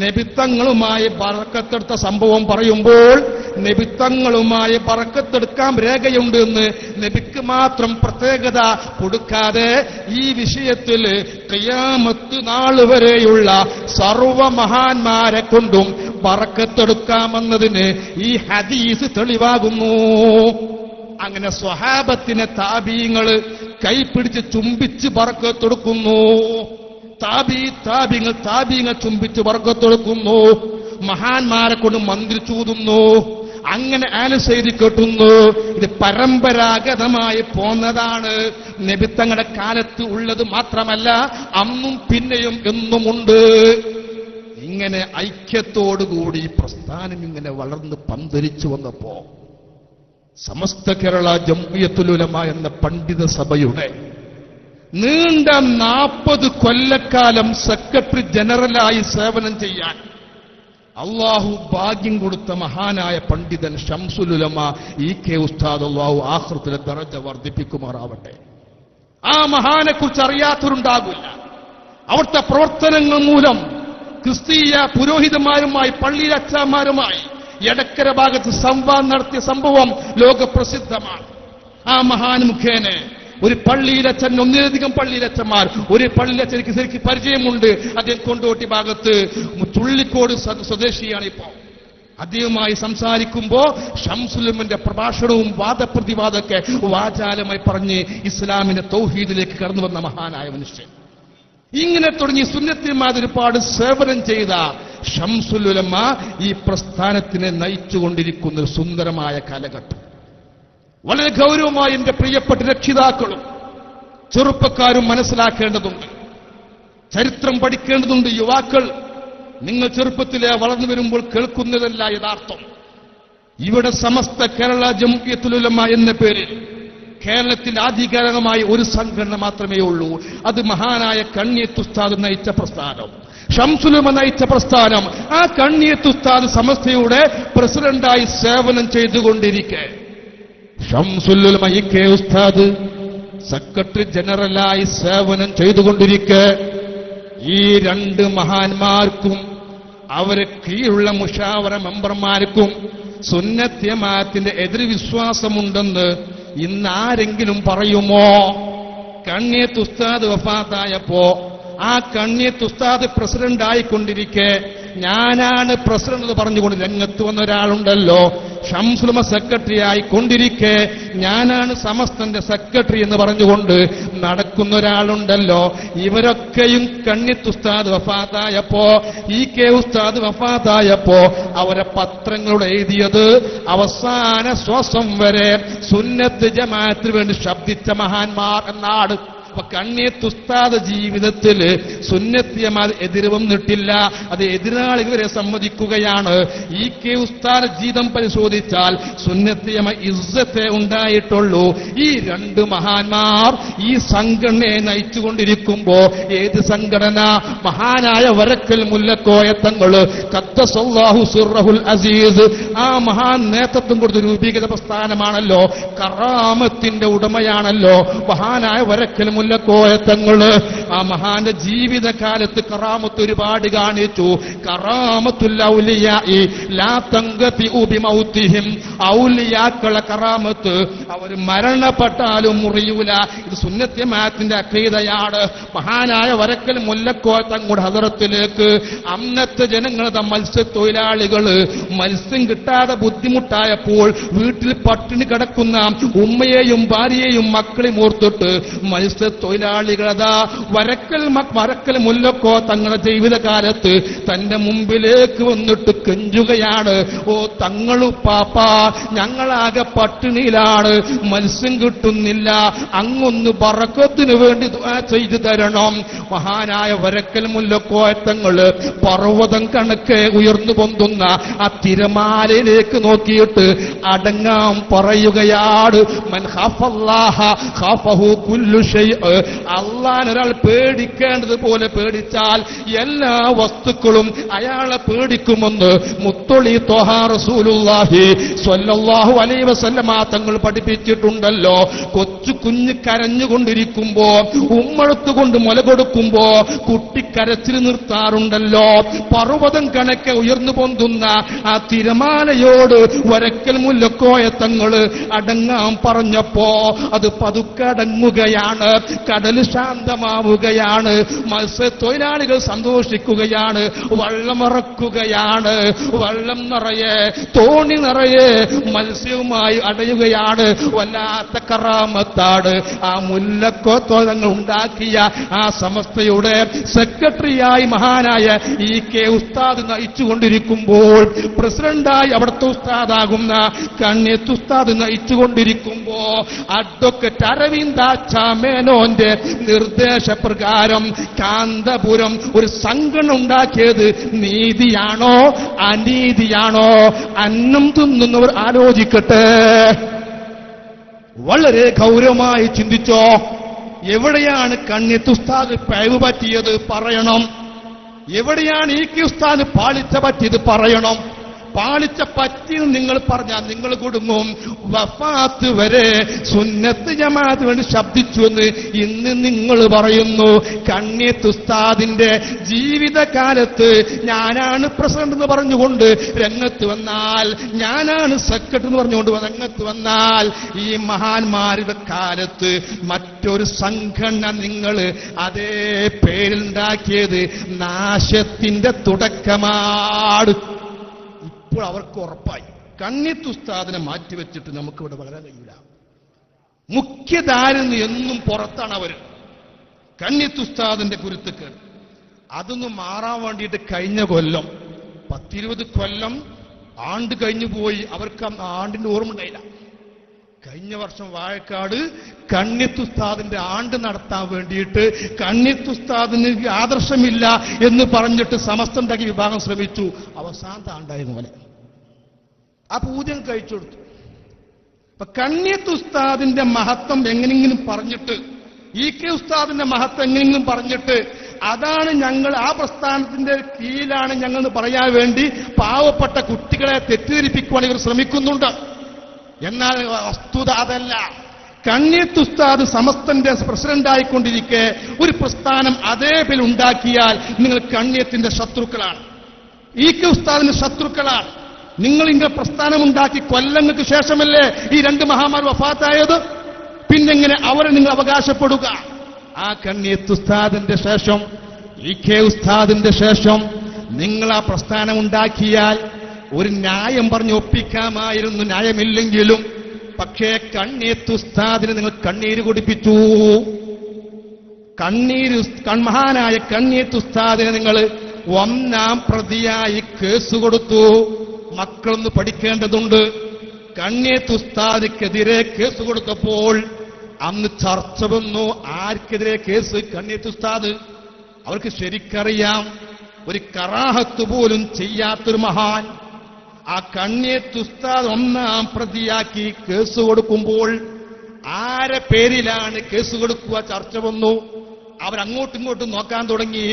നബിത്തങ്ങളുമായി ബറക്കത്തെടുത്ത സംഭവം പറയുമ്പോൾ നബിത്തങ്ങളുമായി ബറക്കത്തെടുക്കാൻ രേഖയുണ്ട് എന്ന് നബിക്ക് മാത്രം പ്രത്യേകത കൊടുക്കാതെ ഈ വിഷയത്തിൽ ഖിയാമത്ത് നാൾ വരെയുള്ള സർവ മഹാന്മാരെ കൊണ്ടും ബറക്കത്തെടുക്കാമെന്നതിന് ഈ ഹദീസ് തെളിവാകുന്നു. അങ്ങനെ സ്വഹാബത്തിനെ താബീങ്ങള് കൈപിടിച്ച് ചുംബിച്ച് ബറക്കത്തെടുക്കുന്നു. താബീങ്ങൾ ചുംബിച്ച് ബറക്കത്തെടുക്കുന്നു. മഹാന്മാരെ കൊണ്ട് മന്ത്രിച്ചൂതുന്നു. അങ്ങനെ ആലുസൈദി കെട്ടുന്നു. ഇത് പരമ്പരാഗതമായി പോന്നതാണ്. നബിത്തങ്ങളുടെ കാലത്ത് ഉള്ളത് മാത്രമല്ല, അന്നും പിന്നെയും എന്നുമുണ്ട്. ഇങ്ങനെ ഐക്യത്തോടുകൂടി പ്രസ്ഥാനം ഇങ്ങനെ വളർന്ന് പന്തലിച്ചു വന്നപ്പോ സമസ്ത കേരള ജംഇയ്യത്തുൽ ഉലമ എന്ന പണ്ഡിത സഭയുടെ നീണ്ട 40 കൊല്ലക്കാലം സെക്രട്ടറി ജനറലായി സേവനം ചെയ്യാൻ അള്ളാഹു ഭാഗ്യം കൊടുത്ത മഹാനായ പണ്ഡിതൻ ശംസുൽ ഉലമ ഇ.കെ. ഉസ്താദ് അള്ളാഹു ആഖിറത്തിലെ ദറജ വർദ്ധിപ്പിക്കുമാറാവട്ടെ. ആ മഹാനെ കുറിച്ച് അറിയാത്തവരുണ്ടാകില്ല. അവിടുത്തെ പ്രവർത്തനങ്ങൾ മൂലം ക്രിസ്തീയ പുരോഹിതന്മാരുമായി പള്ളിയിലെ അച്ഛന്മാരുമായി എടക്കര ഭാഗത്ത് സംവാദം നടത്തിയ സംഭവം ലോകപ്രസിദ്ധമാണ്. ആ മഹാൻ മുഖേന ഒരു പള്ളിയിലച്ഛൻ, ഒന്നിലധികം പള്ളിയിലച്ഛന്മാർ, ഒരു പള്ളിയിലച്ഛനിക്ക് ശരിക്കും പരിചയമുണ്ട്. അദ്ദേഹം കൊണ്ടോട്ടി ഭാഗത്ത് ചുള്ളിക്കോട് സ്വദേശിയാണ്. ഇപ്പോ അദ്ദേഹവുമായി സംസാരിക്കുമ്പോ ശംസുലുമന്റെ പ്രഭാഷണവും വാദപ്രതിവാദമൊക്കെ വാചാലമായി പറഞ്ഞ് ഇസ്ലാമിന്റെ തൗഹീദിലേക്ക് കടന്നു വന്ന മഹാനായ മനുഷ്യൻ. ഇങ്ങനെ തുടങ്ങി സുന്നത്തിന്മാർ ഒരുപാട് സേവനം ചെയ്ത ശംസുൽ ഉലമ ഈ പ്രസ്ഥാനത്തിനെ നയിച്ചുകൊണ്ടിരിക്കുന്ന ഒരു സുന്ദരമായ കാലഘട്ടം. വളരെ ഗൗരവമായി എന്റെ പ്രിയപ്പെട്ട രക്ഷിതാക്കളും ചെറുപ്പക്കാരും മനസ്സിലാക്കേണ്ടതുണ്ട്. ചരിത്രം പഠിക്കേണ്ടതുണ്ട്. യുവാക്കൾ, നിങ്ങൾ ചെറുപ്പത്തിലെ വളർന്നു വരുമ്പോൾ കേൾക്കുന്നതല്ല യഥാർത്ഥം. ഇവിടെ സമസ്ത കേരള ജംഇയ്യത്തുൽ ഉലമ എന്ന പേരിൽ കേരളത്തിൽ ആധികാരികമായി ഒരു സംഘടന മാത്രമേ ഉള്ളൂ. അത് മഹാനായ കണ്ണിയത്ത് ഉസ്താദ് നയിച്ച പ്രസ്ഥാനം, ശംസുൽ ഉലമ നയിച്ച പ്രസ്ഥാനം. ആ കണ്ണിയത്ത് ഉസ്താദ് സമസ്തയുടെ പ്രസിഡന്റായി സേവനം ചെയ്തുകൊണ്ടിരിക്കെ ശംസുൽ ഉലമ ഇ.കെ. ഉസ്താദ് സെക്രട്ടറി ജനറലായി സേവനം ചെയ്തുകൊണ്ടിരിക്കെ ഈ 2 മഹാന്മാർക്കും അവരെ കീഴുള്ള മുഷാവറ മെമ്പർമാർക്കും സുന്നത്ത് ജമാഅത്തിന്റെ എതിർവിശ്വാസമുണ്ടെന്ന് ഇന്ന് ആരെങ്കിലും പറയുമോ? കണ്ണിയത്ത് ഉസ്താദ് വഫാത്തായപ്പോ ആ കണ്ണിയത്ത് ഉസ്താദ് പ്രസിഡന്റ് ആയിക്കൊണ്ടിരിക്കെ ഞാനാണ് പ്രസിഡന്റ് എന്ന് പറഞ്ഞുകൊണ്ട് രംഗത്ത് വന്ന ഒരാളുണ്ടല്ലോ. ശംസുൽ ഉലമ സെക്രട്ടറി ആയിക്കൊണ്ടിരിക്കെ ഞാനാണ് സമസ്തന്റെ സെക്രട്ടറി എന്ന് പറഞ്ഞുകൊണ്ട് നടക്കുന്ന ഒരാളുണ്ടല്ലോ. ഇവരൊക്കെയും കണ്ണിയത്ത് ഉസ്താദ് വഫാത്തായപ്പോ, ഇ.കെ. ഉസ്താദ് വഫാത്തായപ്പോ അവരെ പത്രങ്ങളോട് എഴുതിയത് അവസാന ശ്വാസം വരെ സുന്നത്ത് ജമാഅത്തിന് വേണ്ടി ശബ്ദിച്ച മഹാന്മാർ എന്നാണ്. അപ്പൊ കണ്ണിയത്ത് ഉസ്താദ് ജീവിതത്തിൽ സുന്നത്ത് ജമാഅത്ത് എതിര് വന്നിട്ടില്ല. അത് എതിരാളികളെ സമ്മതിക്കുകയാണ്. ഇ.കെ. ഉസ്താദ് ജീവിതം പരിശോധിച്ചാൽ സുന്നത്ത് ജമാഅത്ത് ഇസ്സത്തെ ഉണ്ടായിട്ടുള്ളൂ. ഈ 2 മഹാന്മാർ ഈ സംഘടനയെ നയിച്ചുകൊണ്ടിരിക്കുമ്പോ ഏത് സംഘടന? മഹാനായ വരക്കൽ മുല്ലക്കോയ തങ്ങള് ഖദ്ദസല്ലാഹു സിർറഹുൽ അസീസ്, ആ മഹാൻ നേതൃത്വം കൊടുത്ത രൂപീകൃത പ്രസ്ഥാനമാണല്ലോ. കറാമത്തിന്റെ ഉടമയാണല്ലോ മഹാനായ വരക്കൽ മുല്ലക്കോയത്തങ്ങള്. ആ മഹാന്റെ ജീവിതകാലത്ത് കറാമത്ത് ഒരുപാട് കാണിച്ചു. കറാമത്തുൽ ഔലിയാഇ ലാ തൻഖതിഉ ബിമൗതിഹിം, ഔലിയാക്കളെ കറാമത്ത് അവർ മരണപ്പെട്ടാലും മുറിയൂല. ഇത് സുന്നത്ത് ജമാഅത്തിന്റെ അഖീദയാണ്. മഹാനായ വരക്കൽ മുല്ലക്കോയത്തങ്ങളുടെ ഹദറത്തിലേക്ക് അന്നത്തെ ജനങ്ങളുടെ മത്സ്യത്തൊഴിലാളികള് മത്സ്യം കിട്ടാതെ ബുദ്ധിമുട്ടായപ്പോൾ വീട്ടിൽ പട്ടിണി കിടക്കുന്ന ഉമ്മയെയും ഭാര്യയെയും മക്കളെയും ഓർത്തിട്ട് തൊഴിലാളികളതാ വരക്കൽ മുല്ലക്കോ തങ്ങളുടെ ജീവിതകാലത്ത് തന്റെ മുമ്പിലേക്ക് വന്നിട്ട് കെഞ്ചുകയാണ്. ഓ തങ്ങളുപ്പാപ്പ, ഞങ്ങളാകെ പട്ടിണിയിലാണ്, മത്സ്യം കിട്ടുന്നില്ല, അങ്ങൊന്ന് ബറക്കത്തിന് വേണ്ടി ദുആ ചെയ്തു തരണം. മഹാനായ വരക്കൽ മുല്ലക്കോയത്തങ്ങള് പർവ്വതം കണക്കെ ഉയർന്നു പൊന്തുന്ന ആ തിരമാലയിലേക്ക് നോക്കിയിട്ട് അടങ്ങാൻ പറയുകയാണ്. മൻ ഖാഫല്ലാഹ ഖാഫഹു കുല്ലു ഷൈ. അള്ളാൻ ഒരാൾ പേടിക്കേണ്ടതുപോലെ പേടിച്ചാൽ എല്ലാ വസ്തുക്കളും അയാളെ പേടിക്കുമെന്ന് മുത്തൊളി ത്വഹ റസൂലുള്ളാഹി സ്വല്ലല്ലാഹു അലൈഹി വസല്ലമ തങ്ങൾ പഠിപ്പിച്ചിട്ടുണ്ടല്ലോ. കൊച്ചു കുഞ്ഞ് കരഞ്ഞുകൊണ്ടിരിക്കുമ്പോ ഉമ്മഴത്തുകൊണ്ട് മുല കൊടുക്കുമ്പോ കുട്ടി കരച്ചിൽ നിർത്താറുണ്ടല്ലോ. പർവ്വതം കണക്കെ ഉയർന്നു പൊന്തുന്ന ആ തിരമാലയോട് വരക്കൽ മുല്ലക്കോയ തങ്ങള് അടങ്ങാൻ പറഞ്ഞപ്പോ അത് പതുക്കടങ്ങുകയാണ്. കടൽ ശാന്തമാവുകയാണ്. മത്സ്യത്തൊഴിലാളികൾ സന്തോഷിക്കുകയാണ്. വള്ളമിറക്കുകയാണ്. വള്ളം നിറയെ തോണി നിറയെ മത്സ്യവുമായി അടയുകയാണ്. വല്ലാത്ത കറാമത്താണ്. ആ മുല്ലക്കോത്തോ തങ്ങൾ ഉണ്ടാക്കിയ ആ സമസ്തയുടെ സെക്രട്ടറിയായി മഹാനായ EK ഉസ്താദ് നയിച്ചുകൊണ്ടിരിക്കുമ്പോൾ, പ്രസിഡന്റായി അവിടുത്തെ ഉസ്താദാകുന്ന കണ്ണിയത്ത് ഉസ്താദ് നയിച്ചുകൊണ്ടിരിക്കുമ്പോ അഡ്വക്കേറ്റ് അരവിന്ദാച്ചാമേനോന്റെ നിർദ്ദേശപ്രകാരം കാന്തപുരം ഒരു സംഘടന ഉണ്ടാക്കിയത് നീതിയാണോ അനീതിയാണോ? അന്നം തിന്നുന്നവർ ആലോചിക്കട്ടെ. വളരെ ഗൗരവമായി ചിന്തിച്ചോ. എവിടെയാണ് കണ്ണിയത്ത് ഉസ്താദ് പിഴവ് പറ്റിയത് പറയണം. എവിടെയാണ് EK ഉസ്താദ് പാളിച്ച പറ്റിയത് പറയണം. പാളിച്ച പറ്റിയെന്ന് നിങ്ങൾ പറഞ്ഞാൽ നിങ്ങൾ കുടുങ്ങും. വഫാത്ത് വരെ സുന്നത്ത് ജമാഅത്ത് വേണ്ടി ശബ്ദിച്ചു എന്ന് ഇന്ന് നിങ്ങൾ പറയുന്നു. കണ്ണിയത്ത് ഉസ്താദിന്റെ ജീവിതകാലത്ത് ഞാനാണ് പ്രസിഡന്റ് എന്ന് പറഞ്ഞുകൊണ്ട് രംഗത്ത് വന്നാൽ, ഞാനാണ് സെക്രട്ടറി എന്ന് പറഞ്ഞുകൊണ്ട് രംഗത്ത് വന്നാൽ, ഈ മഹാന്മാരുടെ കാലത്ത് മറ്റൊരു സംഘടന നിങ്ങൾ അതേ പേരിലുണ്ടാക്കിയത് നാശത്തിന്റെ തുടക്കമാണ്. ഇപ്പോൾ അവർക്ക് ഉറപ്പായി കണ്ണിയത്ത് ഉസ്താദിനെ മാറ്റിവെച്ചിട്ട് നമുക്കിവിടെ വളരാൻ കഴിയില്ല. മുഖ്യധാരന്ന് എന്നും പുറത്താണ് അവർ. കണ്ണിയത്ത് ഉസ്താദിന്റെ കുരുത്തക്കേട് അതൊന്നും മാറാൻ വേണ്ടിയിട്ട് കഴിഞ്ഞ കൊല്ലം 10-20 കൊല്ലം ആണ്ട് കഴിഞ്ഞു പോയി. അവർക്ക് ആണ്ടിന്റെ ഓർമ്മ ഉണ്ടായില്ല. കഴിഞ്ഞ വർഷം വാഴക്കാട് കണ്ണിയത്ത് ഉസ്താദിന്റെ ആണ്ട് നടത്താൻ വേണ്ടിയിട്ട് കണ്ണിയത്ത് ഉസ്താദിന് ആദർശമില്ല എന്ന് പറഞ്ഞിട്ട് സമസ്ത ഉണ്ടാക്കിയ വിഭാഗം ശ്രമിച്ചു. അവസാനത്തെ ആണ്ടായിരുന്നു പോലെ ആ പൂജ കഴിച്ചു കൊടുത്തു. അപ്പൊ കണ്ണിയത്ത് ഉസ്താദിന്റെ മഹത്വം എങ്ങനെയെങ്കിലും പറഞ്ഞിട്ട്, EK ഉസ്താദിന്റെ മഹത്വം എങ്ങനെയെങ്കിലും പറഞ്ഞിട്ട്, അതാണ് ഞങ്ങൾ ആ പ്രസ്ഥാനത്തിന്റെ കീഴിലാണ് ഞങ്ങൾ എന്ന് പറയാൻ വേണ്ടി പാവപ്പെട്ട കുട്ടികളെ തെറ്റിദ്ധരിപ്പിക്കുവാൻ ഇവർ ശ്രമിക്കുന്നുണ്ട്. എന്നാൽ വസ്തുത അതല്ല. കണ്ണിയത്ത് ഉസ്താദ് സമസ്തന്റെ പ്രസിഡന്റായിക്കൊണ്ടിരിക്കെ ഒരു പ്രസ്ഥാനം അതേ പേരിൽ ഉണ്ടാക്കിയാൽ നിങ്ങൾ കണ്ണിയത്തിന്റെ ശത്രുക്കളാണ്, EK ഉസ്താദിന്റെ ശത്രുക്കളാണ്. നിങ്ങൾ ഇങ്ങനെ പ്രസ്ഥാനം ഉണ്ടാക്കി കൊല്ലങ്ങൾക്ക് ശേഷമല്ലേ ഈ 2 മഹാന്മാർ വഫാത്തായത്? പിന്നെങ്ങനെ അവരെ നിങ്ങൾ അവകാശപ്പെടുക? ആ കണ്ണിയത്ത് ഉസ്താദിന്റെ ശേഷം, EK ഉസ്താദിന്റെ ശേഷം നിങ്ങൾ ആ പ്രസ്ഥാനം ഉണ്ടാക്കിയാൽ ഒരു ന്യായം പറഞ്ഞ് ഒപ്പിക്കാമായിരുന്നു, ന്യായമില്ലെങ്കിലും. പക്ഷേ കണ്ണിയത്ത് ഉസ്താദിന് നിങ്ങൾ കണ്ണീര് കുടിപ്പിച്ചു. മഹാനായ കണ്ണിയത്ത് ഉസ്താദിനെ നിങ്ങൾ 1-ാം പ്രതിയായി കേസ് കൊടുത്തു. മക്കളൊന്ന് പഠിക്കേണ്ടതുണ്ട്. കണ്ണിയത്ത് ഉസ്താദിക്കെതിരെ കേസ് കൊടുത്തപ്പോൾ അന്ന് ചർച്ച വന്നു. ആർക്കെതിരെ കേസ്? കണ്ണിയത്ത് ഉസ്താദ്. അവർക്ക് ശരിക്കറിയാം ഒരു കറാഹത്ത് പോലും ചെയ്യാത്തൊരു മഹാൻ. ആ കണ്ണിയത്ത് ഉസ്താദ് 1-ാം പ്രതിയാക്കി കേസ് കൊടുക്കുമ്പോൾ ആരെ പേരിലാണ് കേസ് കൊടുക്കുക? ചർച്ച വന്നു. അവരങ്ങോട്ടും ഇങ്ങോട്ടും നോക്കാൻ തുടങ്ങി.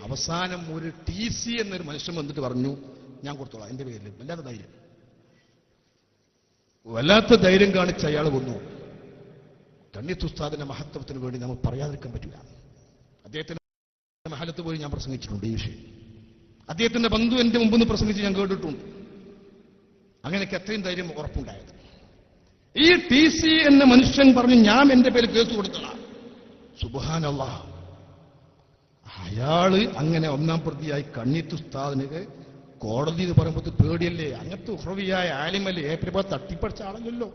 അവസാനം ഒരു TC എന്നൊരു മനുഷ്യൻ വന്നിട്ട് പറഞ്ഞു, ഞാൻ കൊടുത്തോളാം, എന്റെ പേരിൽ. വല്ലാത്ത ധൈര്യം കാണിച്ച് അയാൾ കൊന്നു. കണ്ണിയത്ത് ഉസ്താദിന്റെ മഹത്വത്തിന് വേണ്ടി നമുക്ക് പറയാതിരിക്കാൻ പറ്റില്ല. അദ്ദേഹത്തിന്റെ മഹലത്ത് പോയി ഞാൻ പ്രസംഗിച്ചിട്ടുണ്ട് ഈ വിഷയം. അദ്ദേഹത്തിന്റെ ബന്ധു എന്റെ മുമ്പ് നിന്ന് പ്രസംഗിച്ച് ഞാൻ കേട്ടിട്ടുണ്ട്. അങ്ങനെയൊക്കെ അത്രയും ധൈര്യം ഉറപ്പുണ്ടായത്. ഈ TC എന്ന മനുഷ്യൻ പറഞ്ഞു, ഞാൻ എന്റെ പേരിൽ കേസ് കൊടുത്തതാ. സുബ്ഹാനല്ലാഹ്. അയാള് അങ്ങനെ 1-ാം പ്രതിയായി കണ്ണിയത്ത് ഉസ്താദിന് കോടതി എന്ന് പറയുമ്പോൾ പേടിയല്ലേ? അങ്ങനത്തെ ഉഹ്റവിയായ ആലിമല്ലേ? ഏപ്രിൽ തട്ടിപ്പടിച്ച ആളല്ലോ.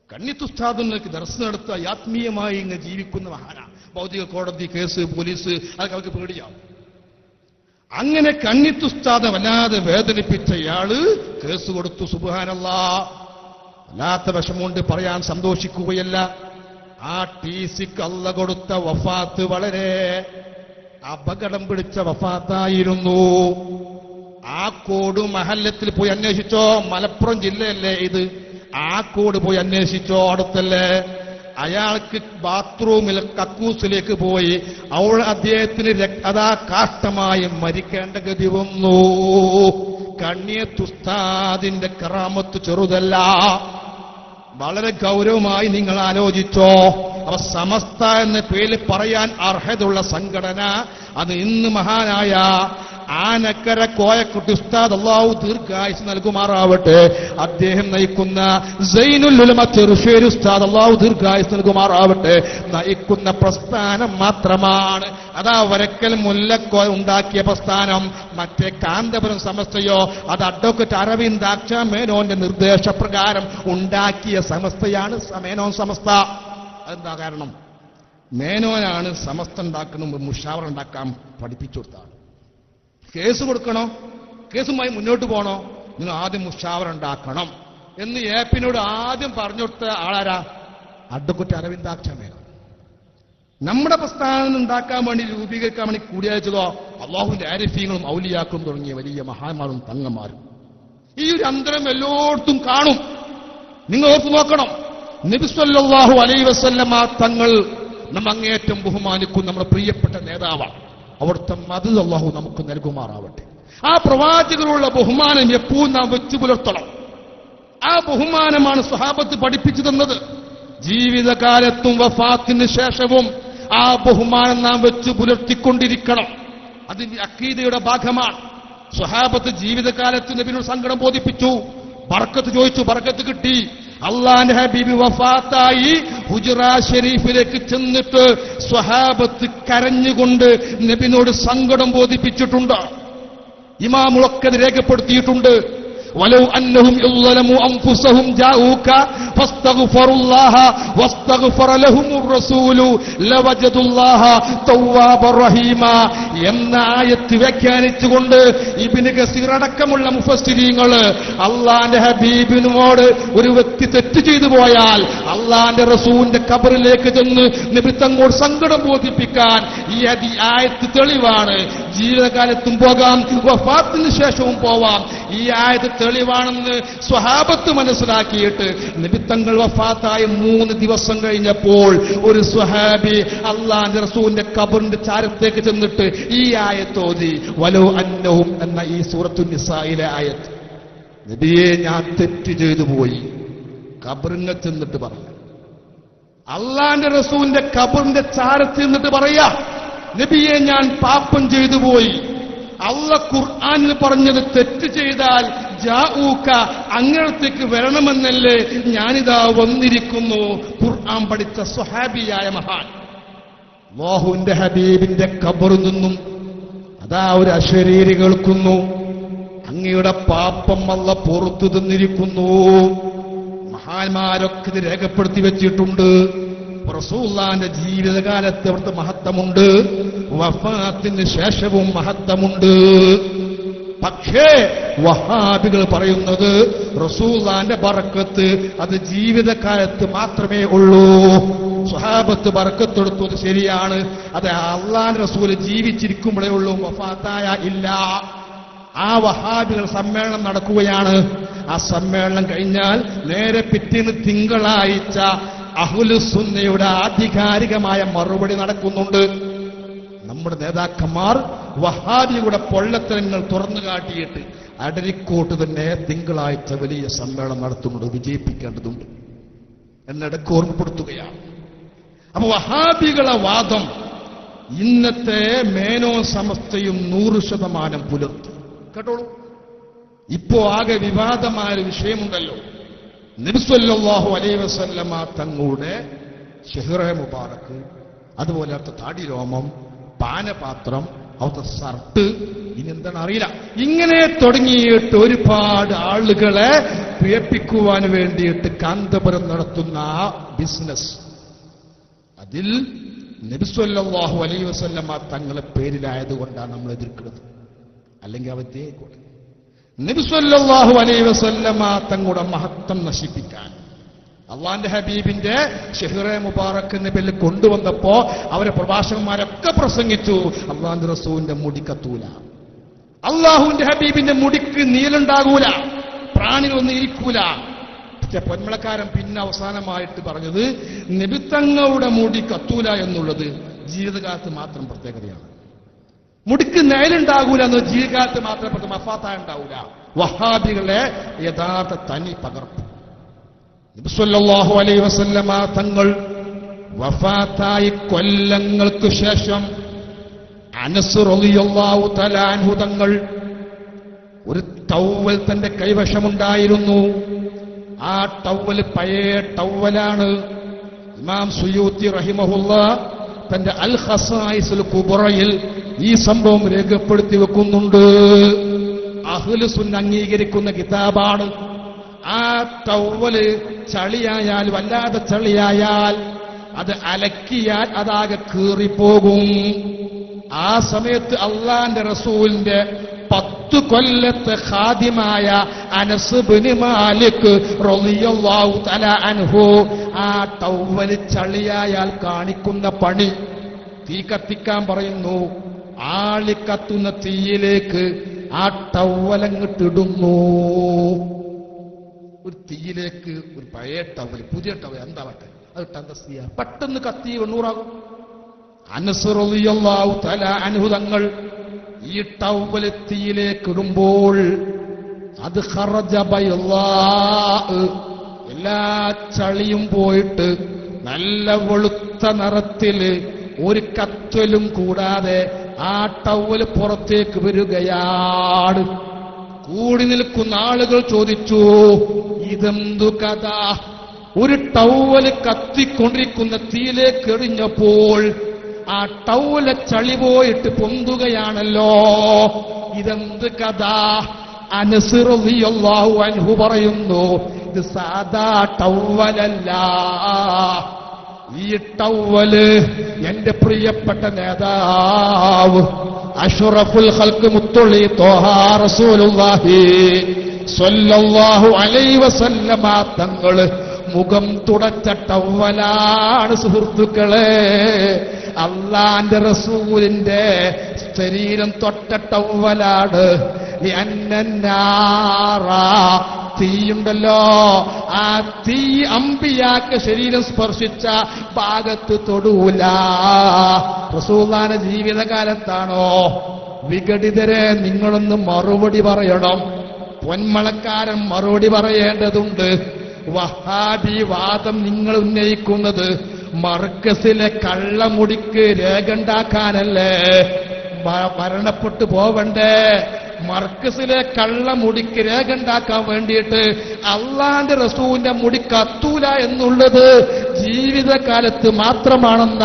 കണ്ണിയത്ത് ഉസ്താദിനൊക്കെ ദർശനം നടത്തുക, ആത്മീയമായി ഇങ്ങനെ ജീവിക്കുന്ന മഹാനാ. ഭൗതിക കോടതി, കേസ്, പോലീസ്, അതൊക്കെ അവർക്ക് പേടിയാവും. അങ്ങനെ കണ്ണിയത്ത് ഉസ്താദെ വല്ലാതെ വേദനിപ്പിച്ചയാള് കേസ് കൊടുത്തു. സുബ്ഹാനല്ലാഹ്. വല്ലാത്ത വിഷമമുണ്ട്, പറയാൻ സന്തോഷിക്കുകയല്ല. ആ TCക്ക് അള്ള കൊടുത്ത വഫാത്ത് വളരെ അപകടം പിടിച്ച വഫാത്തായിരുന്നു. ആക്കോട് മഹല്ലത്തിൽ പോയി അന്വേഷിച്ചോ. മലപ്പുറം ജില്ലയല്ലേ ഇത്? ആക്കോട് പോയി അന്വേഷിച്ചോ, അടുത്തല്ലേ. അയാൾക്ക് ബാത്റൂമിൽ കക്കൂസിലേക്ക് പോയി അദ്ദേഹത്തിന് അതാ കാഷ്ടമായി മരിക്കേണ്ട ഗതി വന്നു. കണ്ണിയത്തുസ്താദിന്റെ കറാമത്ത് ചെറുതല്ല, വളരെ ഗൗരവമായി നിങ്ങൾ ആലോചിച്ചോ. അപ്പൊ സമസ്ത എന്ന പേരിൽ പറയാൻ അർഹതയുള്ള സംഘടന അത് ഇന്ന് മഹാനായ ആനക്കര കോയക്കുട്ടി ഉസ്താദ് അല്ലാഹു ദീർഘായുസ് നൽകുമാറാവട്ടെ, അദ്ദേഹം നയിക്കുന്ന സൈനുൽ ഉലമ ചെറുശ്ശേരി ഉസ്താദ് അല്ലാഹു ദീർഘായുസ് നൽകുമാറാവട്ടെ നയിക്കുന്ന പ്രസ്ഥാനം മാത്രമാണ്. അതാ വരക്കൽ മുല്ലക്കോയ ഉണ്ടാക്കിയ പ്രസ്ഥാനം. മറ്റേ കാന്തപുരം സമസ്തയോ അത് അഡ്വക്കേറ്റ് അരവിന്ദാക്ഷ മേനോന്റെ നിർദ്ദേശപ്രകാരം ഉണ്ടാക്കിയ സമസ്തയാണ് മേനോൻ സമസ്ത. അതെന്താ കാരണം? മേനോനാണ് സമസ്ത ഉണ്ടാക്കുന്ന മുഷാവറ ഉണ്ടാക്കാൻ പഠിപ്പിച്ചു കൊടുത്താണ്. കേസ് കൊടുക്കണോ, കേസുമായി മുന്നോട്ട് പോകണോ, നിങ്ങൾ ആദ്യം മുഷാവറ ഉണ്ടാക്കണം എന്ന് ഏപ്പിനോട് ആദ്യം പറഞ്ഞു കൊടുത്ത ആളാരാ? അഡ്വക്കേറ്റ് അരവിന്ദാക്ഷ മേനോൻ. നമ്മുടെ പ്രസ്ഥാനം ഉണ്ടാക്കാൻ വേണ്ടി രൂപീകരിക്കാൻ വേണ്ടി കൂടിയാഴ്ചതോ അള്ളാഹുവിന്റെ ആരിഫീങ്ങളും ഔലിയാക്കളും തുടങ്ങിയ വലിയ മഹാന്മാരും തങ്ങന്മാരും. ഈ ഒരു അന്തരം എല്ലായിടത്തും കാണും. നിങ്ങൾ ഓർത്തു നോക്കണം. നബി സല്ലല്ലാഹു അലൈഹി വസല്ലമ തങ്ങൾ നമ്മ അങ്ങേയറ്റം ബഹുമാനിക്കുന്ന നമ്മുടെ പ്രിയപ്പെട്ട നേതാവാണ്. അവിടുത്തെ മദദ് അല്ലാഹു നമുക്ക് നൽകുമാറാവട്ടെ. ആ പ്രവാചകരുള്ള ബഹുമാനം എപ്പോഴും നാം വെച്ചു പുലർത്തണം. ആ ബഹുമാനമാണ് സ്വഹാബത്ത് പഠിപ്പിച്ചു തന്നത്. ജീവിതകാലത്തും വഫാത്തിന് ശേഷവും ആ ബഹുമാനം നാം വെച്ചു പുലർത്തിക്കൊണ്ടിരിക്കണം. അത് അഖീദയുടെ ഭാഗമാണ്. സ്വഹാബത്ത് ജീവിതകാലത്ത് നബിയോട് സങ്കടം ബോധിപ്പിച്ചു, ബർക്കത്ത് ചോദിച്ചു, ബർക്കത്ത് കിട്ടി. അള്ളാന്റെ ഹബീബ് വഫാത്തായി ഹുജറ ഷരീഫിലേക്ക് ചെന്നിട്ട് സ്വഹാബത്ത് കരഞ്ഞുകൊണ്ട് നബിനോട് സങ്കടം ബോധിപ്പിച്ചിട്ടുണ്ട്. ഇമാമുകളൊക്കെ രേഖപ്പെടുത്തിയിട്ടുണ്ട്. വലൗ അന്നഹും യളമു അൻഫുസഹും ജാഊക ഫസ്തഗ്ഫിറുല്ലാഹ വസ്തഗ്ഫറ ലഹുമുർ റസൂലു ലവജദുല്ലാഹ തവ്വാബർ റഹീമ എന്ന ആയത്ത് വ്യാഖ്യാനിച്ചുകൊണ്ട് ഇബ്നു കസീർ അടക്കമുള്ള മുഫസ്സിരീങ്ങൾ അള്ളാന്റെ ഹബീബിനോട് ഒരു വ്യക്തി തെറ്റ് ചെയ്തു പോയാൽ അള്ളാന്റെ റസൂലിന്റെ ഖബറിലേക്ക് ചെന്ന് നബി തങ്ങളോട് സങ്കടം ബോധിപ്പിക്കാൻ ഈ ആയത്ത് തെളിവാണ്. ജീവിതകാലത്തും പോകാം, വഫാത്തിന് ശേഷവും പോവാം. ഈ ആയത്ത് തെളിവാണെന്ന് സ്വഹാബത്ത് മനസ്സിലാക്കിയിട്ട് നബി തങ്ങൾ വഫാത്തായി 3 ദിവസം കഴിഞ്ഞപ്പോൾ ഒരു സ്വഹാബി അള്ളാന്റെ റസൂലിന്റെ ഖബറിന്റെ ചാരത്തേക്ക് ചെന്നിട്ട് ഈ ആയത്ത് ഓതി. വലൗ അന്നഹും എന്ന ഈ സൂറത്തുൻ നിസായിലെ ആയത്ത്. നബിയെ, ഞാൻ തെറ്റ് ചെയ്തു പോയി. ഖബറിൽ ചെന്നിട്ട് പറയാം. അള്ളാന്റെ റസൂലിന്റെ ഖബറിന്റെ ചാരത്ത് ചെന്നിട്ട് പറയാ, നബിയെ, ഞാൻ പാപം ചെയ്തു പോയി. അള്ളാഹ് ഖുർആനിൽ പറഞ്ഞത് തെറ്റ് ചെയ്താൽ ജാഊക അങ്ങനത്തേക്ക് വരണമെന്നല്ലേ, ഞാനിതാ വന്നിരിക്കുന്നു. ഖുർആൻ പഠിച്ച സ്വഹാബിയായ മഹാൻ അല്ലാഹുവിന്റെ ഹബീബിന്റെ ഖബറിൽ നിന്നും അതാ ഒരു അശരീരി കേൾക്കുന്നു, അങ്ങയുടെ പാപം അല്ലാഹ് പുറത്തു തന്നിരിക്കുന്നു. മഹാന്മാരൊക്കെ ഇത് രേഖപ്പെടുത്തി വെച്ചിട്ടുണ്ട്. റസൂലുള്ളാഹിന്റെ ജീവിതകാലത്ത് അവിടുത്തെ മഹത്വമുണ്ട്, വഫാത്തിന് ശേഷവും മഹത്വമുണ്ട്. പക്ഷേ വഹാബികൾ പറയുന്നത് റസൂലുള്ളാഹിന്റെ ബറക്കത്ത് അത് ജീവിതകാലത്ത് മാത്രമേ ഉള്ളൂ. സ്വഹാബത്ത് ബറക്കത്തെടുത്തു, അത് ശരിയാണ്. അത് അള്ളാഹുവിന്റെ റസൂല് ജീവിച്ചിരിക്കുമ്പോഴേ ഉള്ളൂ, വഫാത്തായ ഇല്ല. ആ വഹാബികൾ സമ്മേളനം നടക്കുകയാണ്. ആ സമ്മേളനം കഴിഞ്ഞാൽ നേരെ പിറ്റേന്ന് തിങ്കളാഴ്ച അഹ്ലുസുന്നയുടെ ആധികാരികമായ മറുപടി നടക്കുന്നുണ്ട്. നമ്മുടെ നേതാക്കന്മാർ വഹാബിയുടെ പൊള്ളത്തരങ്ങൾ തുറന്നു കാട്ടിയിട്ട് അടരിക്കോട്ട് തന്നെ തിങ്കളാഴ്ച വലിയ സമ്മേളനം നടത്തുന്നുണ്ട്, വിജയിപ്പിക്കേണ്ടതുണ്ട് എന്നിടക്ക് ഓർമ്മപ്പെടുത്തുകയാണ്. അപ്പൊ വഹാബികളെ വാദം ഇന്നത്തെ മേനോ സമസ്തയും 100% പുലർത്തി. കേട്ടോളൂ. ഇപ്പോ ആകെ വിവാദമായ വിഷയമുണ്ടല്ലോ. നബി സല്ലല്ലാഹു അലൈഹി വസല്ലമ തങ്ങളുടെ ഷെഹ്റെ മുബാറക്ക്, അതുപോലെ അവിടുത്തെ താടി രോമം, പാനപാത്രം, അവിടുത്തെ സർട്ട്, ഇനി എന്താണ് അറിയില്ല. ഇങ്ങനെ തുടങ്ങിയിട്ട് ഒരുപാട് ആളുകളെ പ്രിയപ്പിക്കുവാൻ വേണ്ടിയിട്ട് കാന്തപുരം നടത്തുന്ന ആ ബിസിനസ്, അതിൽ നബി സല്ലല്ലാഹു അലൈഹി വസല്ലമ തങ്ങളെ പേരിലായതുകൊണ്ടാണ് നമ്മൾ എതിർക്കുന്നത്. അല്ലെങ്കിൽ അവത്തെ നബി സല്ലല്ലാഹു അലൈഹി വസല്ലമ തങ്ങളുടെ മഹത്വം നശിപ്പിക്കാൻ അള്ളാന്റെ ഹബീബിന്റെ ഷെഹ്റെ മുബാറക്ക് എന്ന പേരിൽ കൊണ്ടുവന്നപ്പോ അവരെ പ്രഭാഷകന്മാരൊക്കെ പ്രസംഗിച്ചു, അള്ളാന്റെ റസൂലിന്റെ മുടി കത്തൂല, അള്ളാഹുവിന്റെ ഹബീബിന്റെ മുടിക്ക് നീലുണ്ടാകൂല, പ്രാണികളൊന്നും ഇരിക്കൂല, പക്ഷെ പൊന്മളക്കാരൻ പിന്നെ അവസാനമായിട്ട് പറഞ്ഞത് നബിത്തങ്ങളുടെ മുടി കത്തൂല എന്നുള്ളത് ജീവിതകാലത്ത് മാത്രം പ്രത്യേകതയാണ്. മുടിക്ക് നേലുണ്ടാകൂല എന്ന് ജീവിതകാലത്ത് മാത്രം മഫാത്തായ ഉണ്ടാവൂല. വഹാബികളെ യഥാർത്ഥ തനി പകർപ്പ്. നബി സല്ലല്ലാഹു അലൈഹി വസല്ലമ തങ്ങൾ വഫാത്തായി കൊല്ലങ്ങൾക്ക് ശേഷം അനസ് റളിയല്ലാഹു തആല അൻഹു തങ്ങൾ ഒരു ടവൽ തന്റെ കൈവശമുണ്ടായിരുന്നു. ആ ടവൽ പഴയ ടവലാണ്. ഇമാം സുയൂത്തി റഹിമഹുല്ലാ തന്റെ അൽ ഖസായിസുൽ കുബ്രയിൽ ഈ സംഭവം രേഖപ്പെടുത്തി വെക്കുന്നുണ്ട്. അഹ്ലു സുന്ന അംഗീകരിക്കുന്ന കിതാബാണ്. ആ ടവല് ചളിയായാൽ, വല്ലാതെ ചളിയായാൽ, അത് അലക്കിയാൽ അതാകെ കീറിപ്പോകും. ആ സമയത്ത് അള്ളാന്റെ റസൂലിന്റെ 10 കൊല്ലത്തെ ഖാദിമായ അനസ് ഇബ്നു മാലിക് റളിയല്ലാഹു തആല അൻഹു ആ ടവല് ചളിയായാൽ കാണിക്കുന്ന പണി തീ കത്തിക്കാൻ പറയുന്നു. ആളിക്കത്തുന്ന തീയിലേക്ക് ആ ടവലങ്ങിട്ടിടുന്നു. ഒരു തീയിലേക്ക് ഒരു പഴയ ടവൽ, പുതിയ ടവൽ എന്താവട്ടെ, അത് ടന്തസ്തിയ പെട്ടെന്ന് കത്തി വെണ്ണൂറാകും. അനസ് റളിയല്ലാഹു തആല അൻഹു തങ്ങൾ ഈ ടവൽ തീയിലേക്ക് ഇടുമ്പോൾ അത് ഖറജ ബൈളാ, എല്ലാ ചളിയും പോയിട്ട് നല്ല വെളുത്ത നിറത്തില് ഒരു കത്വലും കൂടാതെ ആ ടവൽ പുറത്തേക്ക് വരികയാണ്. കൂടി നിൽക്കുന്ന ആളുകൾ ചോദിച്ചു, ഇതെന്തു കഥ? ഒരു ടവൽ കത്തിക്കൊണ്ടിരിക്കുന്ന തീയിലേക്ക് എറിഞ്ഞപ്പോൾ ആ ടവല ചളി പോയിട്ട് പൊന്തുകയാണല്ലോ, ഇതെന്ത് കഥ? അനസ് റളിയല്ലാഹു അൻഹു പറയുന്നു, ഇത് സാധാ ടവലല്ല. ഈ ടവല് എന്റെ പ്രിയപ്പെട്ട നേതാവ് അഷ്റഫുൽ ഖൽഖ് മുത്തുള്ളി ത്വാഹ റസൂലുള്ളാഹി സ്വല്ലല്ലാഹു അലൈഹി വസല്ലമ തങ്ങള് മുഖം തുടച്ച ടവലാണ്. സുഹൃത്തുക്കളെ, അള്ളാന്റെ റസൂലിന്റെ ശരീരം തൊട്ട ടവലാണ്. തീയുണ്ടല്ലോ, ആ തീ അമ്പിയാക്ക് ശരീരം സ്പർശിച്ച ഭാഗത്ത് തൊടൂല. റസൂലുള്ളാഹിന്റെ ജീവിതകാലത്താണോ? വിഘടിതരെ നിങ്ങളൊന്ന് മറുപടി പറയണം. പൊന്മളക്കാരൻ മറുപടി പറയേണ്ടതുണ്ട്. വഹാബി വാദം നിങ്ങൾ ഉന്നയിക്കുന്നത് മർക്കസിലെ കള്ളമുടിക്ക് രേഖ ഉണ്ടാക്കാനല്ലേ? മരണപ്പെട്ടു പോവണ്ടേ? മർക്കസിലെ കള്ളമുടിക്ക് രേഖ ഉണ്ടാക്കാൻ വേണ്ടിയിട്ട് അള്ളാന്റെ റസൂലിന്റെ മുടി കത്തൂല എന്നുള്ളത് ജീവിതകാലത്ത് മാത്രമാണെന്ന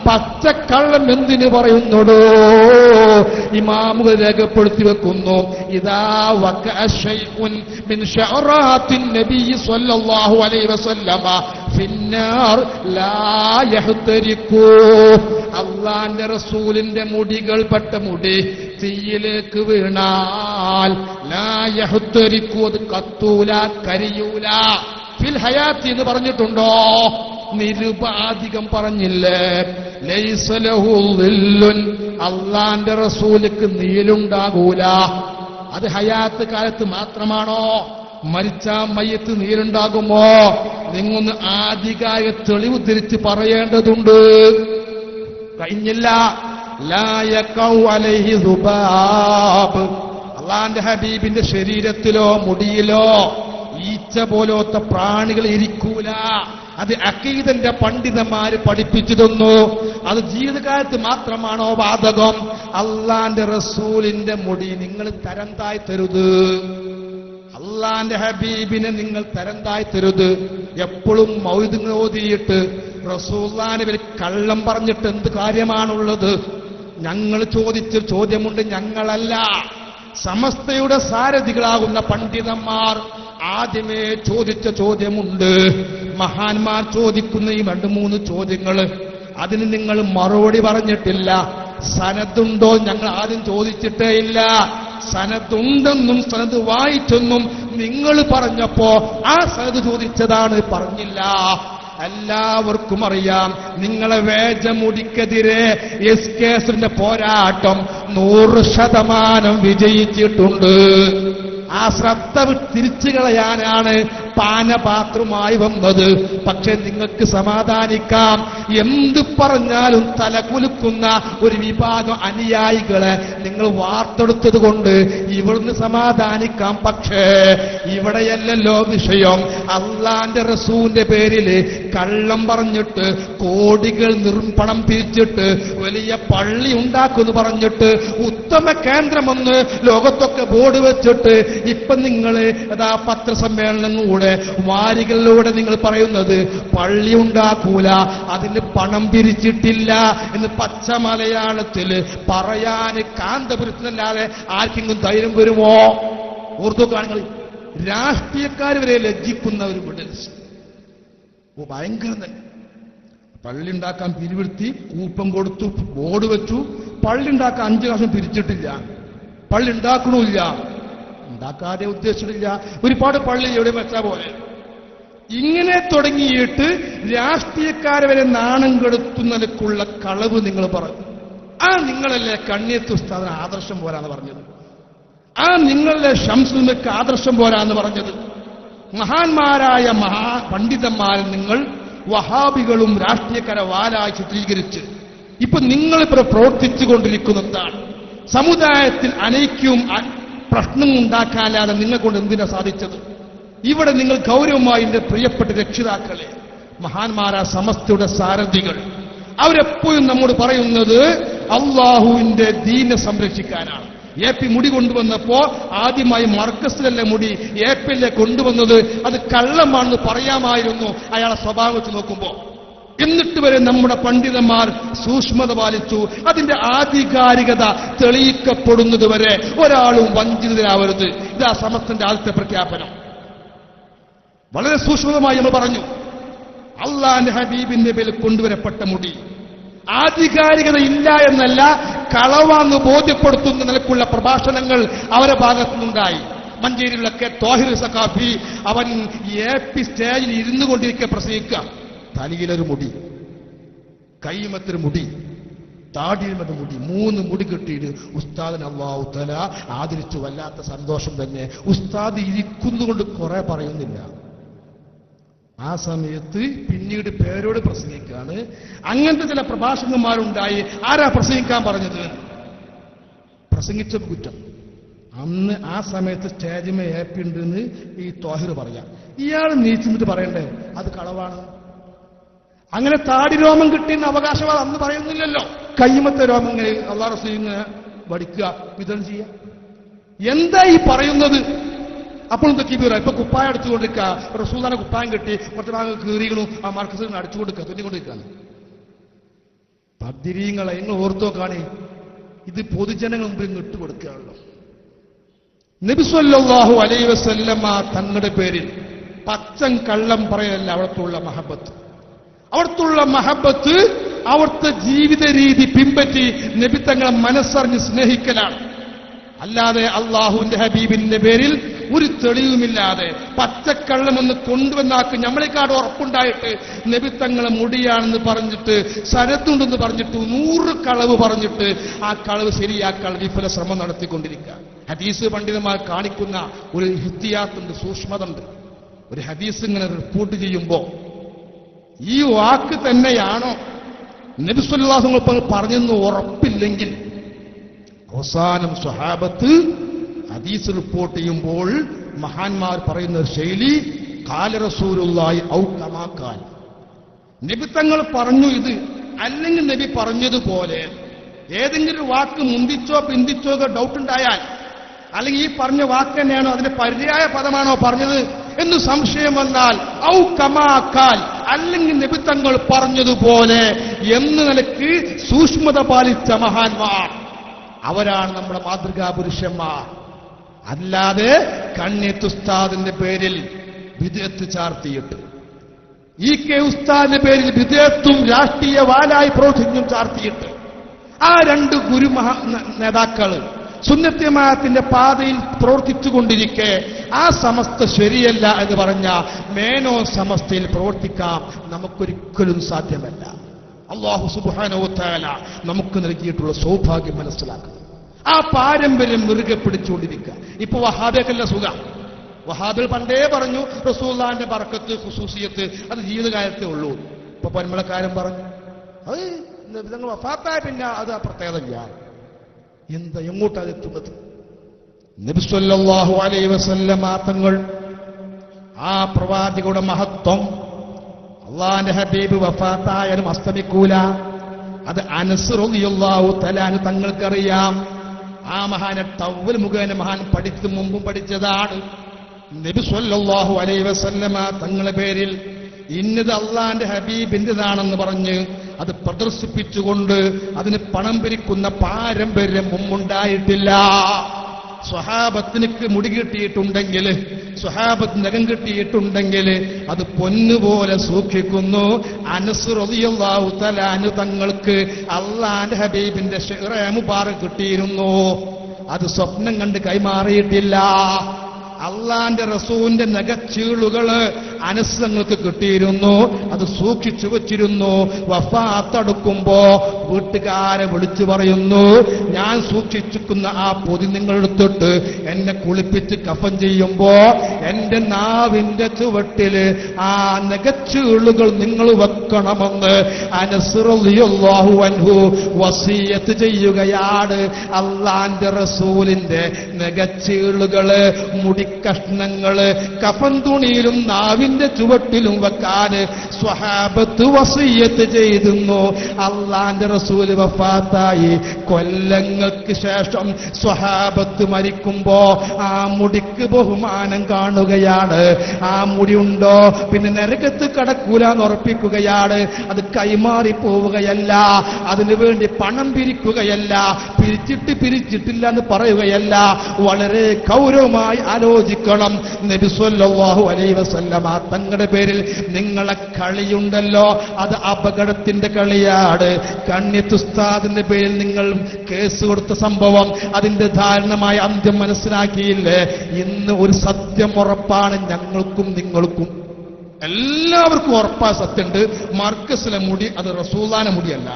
പച്ചക്കള്ളം എന്തിനു പറയുന്നുടോ? ഇമാമുകൾ രേഖപ്പെടുത്തി വെക്കുന്നു, ഇദാ വഖഅ ശൈഉൻ മിൻ ശഅറാത്തിൻ നബി സ്വല്ലല്ലാഹു അലൈഹി വസല്ലമ ഫിന്നാർ ലാ യഹ്തരികു. അള്ളാന്റെ റസൂലിന്റെ മുടികൾ പെട്ട മുടി തീയിലേക്ക് വീണാൽ ലാ യഹ്തരികു, അത് കത്തൂല, കരിയൂല. ഫിൽ ഹയാത്തി എന്ന് പറഞ്ഞിട്ടുണ്ടോ? നിരുപാധികം പറഞ്ഞില്ലേ? ലൈസ ലഹു ളില്ലുൻ, അള്ളാന്റെ റസൂലിക്ക് നീലുണ്ടാകൂല. അത് ഹയാത്ത് കാലത്ത് മാത്രമാണോ? മരിച്ച മയ്യത്ത് നീലുണ്ടാകുമോ? നിങ്ങൊന്ന് ആധികാരിക തെളിവ് തിരിച്ച് പറയേണ്ടതുണ്ട്. കഴിഞ്ഞില്ല. ലാ യഖൗ അലൈഹി ദുബാബ്, അള്ളാന്റെ ഹബീബിന്റെ ശരീരത്തിലോ മുടിയിലോ ഈച്ച പോലത്തെ പ്രാണികൾ ഇരിക്കൂല. അത് അഖീദന്റെ പണ്ഡിതന്മാര് പഠിപ്പിച്ചു തന്നു. അത് ജീവിതകാലത്ത് മാത്രമാണോ ബാധകം? അള്ളാന്റെ റസൂലിന്റെ മുടി നിങ്ങൾ തരം താഴ്ത്തരുത്. അള്ളാന്റെ ഹബീബിനെ നിങ്ങൾ തരം താഴ്ത്തരുത്. എപ്പോഴും മൗലിദ് ഓതിയിട്ട് റസൂലുള്ളാഹിനെ ഇവർ കള്ളം പറഞ്ഞിട്ട് എന്ത് കാര്യമാണുള്ളത്? ഞങ്ങൾ ചോദിച്ച ചോദ്യമുണ്ട്. ഞങ്ങളല്ല, സമസ്തയുടെ സാരഥികളാകുന്ന പണ്ഡിതന്മാർ ആദ്യമേ ചോദിച്ച ചോദ്യമുണ്ട്. മഹാന്മാർ ചോദിക്കുന്ന ഈ 2-3 ചോദ്യങ്ങൾ, അതിന് നിങ്ങൾ മറുപടി പറഞ്ഞിട്ടില്ല. സനദുണ്ടോ? ഞങ്ങൾ ആദ്യം ചോദിച്ചിട്ടേ ഇല്ല. സനദുണ്ടെന്നും സനദ് വായിച്ചെന്നും നിങ്ങൾ പറഞ്ഞപ്പോ ആ സനദ് ചോദിച്ചതാണ്, പറഞ്ഞില്ല. എല്ലാവർക്കും അറിയാം, നിങ്ങളെ വേജമുടിക്കെതിരെ എസ്കേസിന്റെ പോരാട്ടം 100% വിജയിച്ചിട്ടുണ്ട്. ആ ശ്രദ്ധ തിരിച്ചു കളയാനാണ് പാനപാത്രമായി വന്നത്. പക്ഷെ നിങ്ങൾക്ക് സമാധാനിക്കാം, എന്ത് പറഞ്ഞാലും തലകുലുക്കുന്ന ഒരു വിഭാഗം അനുയായികളെ നിങ്ങൾ വാർത്തെടുത്തത് കൊണ്ട് ഇവിടുന്ന് സമാധാനിക്കാം. പക്ഷേ ഇവിടെയല്ലല്ലോ വിഷയം. അള്ളാന്റെ റസൂലിന്റെ പേരിൽ കള്ളം പറഞ്ഞിട്ട് കോടികൾ പണം പിരിച്ചിട്ട് വലിയ പള്ളി ഉണ്ടാക്കുമെന്ന് പറഞ്ഞിട്ട് ഉത്തമ കേന്ദ്രമെന്ന് ലോകത്തൊക്കെ ബോർഡ് വെച്ചിട്ട് ഇപ്പൊ നിങ്ങൾ അതാ പത്രസമ്മേളനങ്ങളിലൂടെ വാരികളിലൂടെ നിങ്ങൾ പറയുന്നത് പള്ളി ഉണ്ടാക്കൂല, അതിന് പണം പിരിച്ചിട്ടില്ല എന്ന് പച്ച മലയാളത്തിൽ പറയാൻ കാന്തപുരത്തിനല്ലാതെ ആർക്കെങ്കിലും ധൈര്യം വരുമോ? ഓർത്തു കാണുകൾ രാഷ്ട്രീയക്കാർ വരെ ലജ്ജിക്കുന്ന ഒരു വിടൽസ്. ഭയങ്കരം തന്നെ. പള്ളി ഉണ്ടാക്കാൻ പിരിവിടുത്തി, കൂപ്പം കൊടുത്തു, ബോർഡ് വെച്ചു. പള്ളി ഉണ്ടാക്കാൻ 5 കാശം പിരിച്ചിട്ടില്ല, പള്ളി ഉണ്ടാക്കണമില്ല, ഉണ്ടാക്കാതെ ഉദ്ദേശിച്ചിട്ടില്ല. ഒരുപാട് പള്ളി എവിടെ വെച്ചാ പോലെ ഇങ്ങനെ തുടങ്ങിയിട്ട് രാഷ്ട്രീയക്കാരെ വരെ നാണം കെടുത്തുന്നതിനുള്ള കളവ് നിങ്ങൾ പറഞ്ഞു. ആ നിങ്ങളല്ലേ കണ്ണിയത്ത് ഉസ്താദിന് ആദർശം പോരാന്ന് പറഞ്ഞത്? ആ നിങ്ങളുടെ ശംസുൽക്ക് ആദർശം പോരാന്ന് പറഞ്ഞത്? മഹാന്മാരായ പണ്ഡിതന്മാരെ നിങ്ങൾ വഹാബികളും രാഷ്ട്രീയക്കാരെ വാലായി ചിത്രീകരിച്ച് ഇപ്പൊ നിങ്ങളിപ്പോൾ പ്രവർത്തിച്ചു കൊണ്ടിരിക്കുന്നതാണ് സമുദായത്തിൽ അനൈക്യവും പ്രശ്നവും ഉണ്ടാക്കാനാതെ നിങ്ങളെ കൊണ്ട് എന്തിനാ സാധിച്ചത്? ഇവിടെ നിങ്ങൾ ഗൗരവമായി എന്റെ പ്രിയപ്പെട്ട രക്ഷിതാക്കളെ, മഹാന്മാരാ സമസ്തയുടെ സാരഥികൾ, അവരെപ്പോഴും നമ്മോട് പറയുന്നത് അള്ളാഹുവിന്റെ ദീനെ സംരക്ഷിക്കാനാണ്. AP മുടി കൊണ്ടുവന്നപ്പോ ആദ്യമായി മർക്കസിലല്ലേ മുടി APയിലെ കൊണ്ടുവന്നത്? അത് കള്ളമാണെന്ന് പറയാമായിരുന്നു അയാളെ സ്വഭാവം വെച്ച് നോക്കുമ്പോ. എന്നിട്ട് വരെ നമ്മുടെ പണ്ഡിതന്മാർ സൂക്ഷ്മത പാലിച്ചു. അതിന്റെ ആധികാരികത തെളിയിക്കപ്പെടുന്നത് വരെ ഒരാളും വഞ്ചിതരാവരുത്. ഇതാ സമസ്തന്റെ ആദ്യത്തെ പ്രഖ്യാപനം. വളരെ സൂക്ഷ്മതമായി നമ്മൾ പറഞ്ഞു, അള്ളാന്റെ ഹബീബിന്റെ പേരിൽ കൊണ്ടുവരപ്പെട്ട മുടി ആധികാരികത ഇല്ല എന്നല്ല, കളവാന്ന് ബോധ്യപ്പെടുത്തുന്ന നിലക്കുള്ള പ്രഭാഷണങ്ങൾ അവരെ ഭാഗത്തുനിന്നുണ്ടായി. മഞ്ചേരിയിലുള്ള തോഹിർ സഖാഫി അവൻ AP സ്റ്റേജിൽ ഇരുന്നു കൊണ്ടിരിക്കെ പ്രസംഗിക്കുക. തലയിലൊരു മുടി, കൈമത്തൊരു മുടി, താടിയിലൊരു മുടി, 3 മുടി കെട്ടിയിട്ട് ഉസ്താദിന് അല്ലാഹു തആല ആദരിച്ചു. വല്ലാത്ത സന്തോഷം തന്നെ. ഉസ്താദ് ഇരിക്കുന്നുകൊണ്ട് കുറെ പറയുന്നില്ല. ആ സമയത്ത് പിന്നീട് പേരോട് പ്രസംഗിക്കാണ്. അങ്ങനത്തെ ചില പ്രഭാഷകന്മാരുണ്ടായി. ആരാ പ്രസംഗിക്കാൻ പറഞ്ഞത്? പ്രസംഗിച്ച കുറ്റം. അന്ന് ആ സമയത്ത് സ്റ്റേജിമേ AP ഉണ്ടെന്ന് ഈ തോഹിർ പറയാം. ഇയാൾ നീച്ചിട്ട് പറയണ്ടേ അത് കളവാണ്? അങ്ങനെ താടി രോമം കിട്ടിയെന്ന അവകാശവാദം അന്ന് പറയുന്നില്ലല്ലോ. കയ്യുമത്തെ രോമങ്ങൾ അല്ലാഹു റസൂലിനെ വടിക്കുക, വിതരണം ചെയ്യുക. എന്താ ഈ പറയുന്നത്? അപ്പോൾ എന്തൊക്കെ ഇപ്പൊ കുപ്പായം അടിച്ചുകൊണ്ടിരിക്കുക. റസൂലിനെ കുപ്പായം കെട്ടി കുറച്ച് ഭാഗം കീറികളു ആ മർക്കസിൽ അടിച്ചുകൊണ്ടിരിക്കുക, തുന്നിക്കൊണ്ടിരിക്കുകയാണ്. പദ്രീങ്ങളെ നിങ്ങൾ ഓർത്തോ കാണി, ഇത് പൊതുജനങ്ങൾ മുമ്പിൽ ഇട്ടുകൊടുക്കുകയാണല്ലോ. നബി സല്ലല്ലാഹു അലൈഹി വസല്ലമ തങ്ങളുടെ പേരിൽ പച്ചൻ കള്ളം പറയലല്ല അവിടത്തുള്ള മഹബത്ത്. അവിടത്തുള്ള മഹബത്ത് അവിടുത്തെ ജീവിത രീതി പിൻപറ്റി നബി തങ്ങളെ മനസ്സറിഞ്ഞ് സ്നേഹിക്കലാണ്. അല്ലാതെ അള്ളാഹുവിന്റെ ഹബീബിന്റെ പേരിൽ ഒരു തെളിവുമില്ലാതെ പച്ചക്കള്ളമെന്ന് കൊണ്ടുവന്നാക്ക് നമ്മളെക്കാട് ഉറപ്പുണ്ടായിട്ട് നബി തങ്ങളെ മുടിയാണെന്ന് പറഞ്ഞിട്ട് സരത്തുണ്ടെന്ന് പറഞ്ഞിട്ട് 100 കളവ് പറഞ്ഞിട്ട് ആ കളവ് ശരിയാക്കാൻ വിഫല ശ്രമം നടത്തിക്കൊണ്ടിരിക്കുക. ഹദീസ് പണ്ഡിതന്മാർ കാണിക്കുന്ന ഒരു ഹിത്തിയാത്തുണ്ട്, സൂക്ഷ്മതണ്ട്. ഒരു ഹദീസ് ഇങ്ങനെ റിപ്പോർട്ട് ചെയ്യുമ്പോ ഈ വാക്ക് തന്നെയാണോ നബി സല്ലല്ലാഹു അലൈഹി വസല്ലം പറഞ്ഞെന്ന് ഉറപ്പില്ലെങ്കിൽ അവസാനം സ്വഹാബത്ത് ഹദീസ് റിപ്പോർട്ട് ചെയ്യുമ്പോൾ മഹാന്മാർ പറയുന്ന ശൈലി ഖാല റസൂലുള്ളാഹി ഔ കമാ ഖാൽ, നബി തങ്ങൾ പറഞ്ഞു ഇത്, അല്ലെങ്കിൽ നബി പറഞ്ഞതുപോലെ. ഏതെങ്കിലും വാക്ക് മുന്തിച്ചോ പിന്തിച്ചോ ഡൗട്ട് ഉണ്ടായാൽ, അല്ലെങ്കിൽ ഈ പറഞ്ഞ വാക്ക് തന്നെയാണോ അതിന്റെ പര്യായ പദമാണോ പറഞ്ഞത് എന്ന് സംശയം വന്നാൽ ഔ കമാ ഖാൽ, അല്ലെങ്കിൽ നബി തങ്ങൾ പറഞ്ഞതുപോലെ എന്ന് നിലയ്ക്ക് സൂക്ഷ്മത പാലിച്ച മഹാന്മാർ അവരാണ് നമ്മുടെ മാതൃകാ പുരുഷന്മാർ. അല്ലാതെ കണ്ണിയത്ത് ഉസ്താദിന്റെ പേരിൽ വിദഅത്ത് ചാർത്തിയിട്ട്, EK ഉസ്താദിന്റെ പേരിൽ വിദഅത്തും രാഷ്ട്രീയ വാലായി പ്രവർത്തിച്ചും ചാർത്തിയിട്ട് ആ 2 ഗുരു നേതാക്കള് സുന്നത്ത് ജമാഅത്തിന്റെ പാതയിൽ പ്രവർത്തിച്ചുകൊണ്ടിരിക്കെ ആ സമസ്ത ശരിയല്ല എന്ന് പറഞ്ഞ മേനോ സമസ്തയിൽ പ്രവർത്തിക്കാം നമുക്കൊരിക്കലും സാധ്യമല്ല. അല്ലാഹു സുബ്ഹാനഹു വ തആല നമുക്ക് നൽകിയിട്ടുള്ള സൗഭാഗ്യം മനസ്സിലാക്കുക. ആ പാരമ്പര്യം മുറുകെ പിടിച്ചുകൊണ്ടിരിക്കുക. ഇപ്പൊ വഹാബിയക്കല്ല സുഖം. വഹാബികൾ പണ്ടേ പറഞ്ഞു റസൂലുള്ളാഹിന്റെ ബർക്കത്ത് ഖുസൂസിയത്ത് അത് ജീവിതകാലത്തേ ഉള്ളൂ. ഇപ്പൊ പൊന്മളക്കാരൻ പറഞ്ഞു അത് നിങ്ങൾ വഫാത്തായ പിന്നെ അത് ആ പ്രത്യേകത ഇല്ല. എന്താ എങ്ങോട്ടാണ് എത്തുന്നത്? നബി സല്ലല്ലാഹു അലൈഹി വസല്ലമ തങ്ങൾ ആ പ്രവാചകരുടെ മഹത്വം അള്ളാന്റെ ഹബീബ് വഫാത്തായാലും അസ്തമിക്കൂല. അത് അനസ് റളിയല്ലാഹു തആല അൻഹു തങ്ങൾക്കറിയാം. ആ മഹാനെ തവ്വൽ മുഖേന മഹാൻ പഠിച്ചു മുമ്പും പഠിച്ചതാണ്. നബി സല്ലല്ലാഹു അലൈഹി വസല്ലമ തങ്ങളുടെ പേരിൽ ഇന്നത് അള്ളാന്റെ ഹബീബിന്റേതാണെന്ന് പറഞ്ഞ് അത് പ്രദർശിപ്പിച്ചുകൊണ്ട് അതിന് പണം പിരിക്കുന്ന പാരമ്പര്യം മുമ്പുണ്ടായിട്ടില്ല. സ്വഹാബത്തിന് മുടി കിട്ടിയിട്ടുണ്ടെങ്കിൽ, സ്വഹാബത്ത് നഖം കിട്ടിയിട്ടുണ്ടെങ്കിൽ അത് പൊന്നുപോലെ സൂക്ഷിക്കുന്നു. അനസ് റളിയല്ലാഹു തആല അൻഹു തങ്ങൾക്ക് അള്ളാന്റെ ഹബീബിന്റെ ഷിഅ്റ മുബാറക് കിട്ടിയിരുന്നു. അത് സ്വപ്നം കണ്ട് കൈമാറിയിട്ടില്ല. അള്ളാന്റെ റസൂലിന്റെ നഖച്ചീളുകള് അനസ്സങ്ങൾക്ക് കിട്ടിയിരുന്നു. അത് സൂക്ഷിച്ചു വച്ചിരുന്നു. വഫാത്തടുക്കുമ്പോ വീട്ടുകാരെ വിളിച്ചു പറയുന്നു, ഞാൻ സൂക്ഷിച്ചിരിക്കുന്ന ആ പൊതി നിങ്ങളെടുത്തിട്ട് എന്നെ കുളിപ്പിച്ച് കഫൻ ചെയ്യുമ്പോ എന്റെ നാവിന്റെ ചുവട്ടില് ആ നഖച്ചീളുകൾ നിങ്ങൾ വെക്കണമെന്ന് അനസ് റളിയല്ലാഹു അൻഹു വസിയത്ത് ചെയ്യുകയാണ്. അള്ളാന്റെ റസൂലിന്റെ നഖച്ചീളുകള് മുടിക്കഷ്ണങ്ങള് കഫൻ തുണിയിലും നാവിന്റെ ചുവട്ടിലും വെക്കാന് സ്വഹാബത്ത് വസിയത്ത് ചെയ്തിരുന്നു. അള്ളാന്റെ റസൂല് വഫാത്തായി കൊല്ലങ്ങൾക്ക് ശേഷം സ്വഹാബത്ത് മരിക്കുമ്പോ ആ മുടിക്ക് ബഹുമാനം കാണുകയാണ്. ആ മുടി ഉണ്ടോ പിന്നെ നരകത്ത് കടക്കൂലെന്ന് ഉറപ്പിക്കുകയാണ്. അത് കൈമാറി പോവുകയല്ല, അതിനുവേണ്ടി പണം പിരിക്കുകയല്ല, പിരിച്ചിട്ടില്ല എന്ന് പറയുകയല്ല. വളരെ ഗൗരവമായി ആലോചിക്കണം. നബി സല്ലല്ലാഹു അലൈഹി വസല്ലമ തങ്ങളുടെ പേരിൽ നിങ്ങളെ കളിയുണ്ടല്ലോ, അത് അപകടത്തിന്റെ കളിയാണ്. കണ്ണിയത്ത് ഉസ്താദിന്റെ പേരിൽ നിങ്ങൾ കേസ് കൊടുത്ത സംഭവം, അതിന്റെ ദാരുണമായ അന്ത്യം മനസ്സിലാക്കിയില്ലേ? ഇന്ന് ഒരു സത്യം ഉറപ്പാണ്, ഞങ്ങൾക്കും നിങ്ങൾക്കും എല്ലാവർക്കും ഉറപ്പാ സത്യമുണ്ട്. മർക്കസിലെ മുടി അത് റസൂലുള്ളാഹിന്റെ മുടിയല്ല.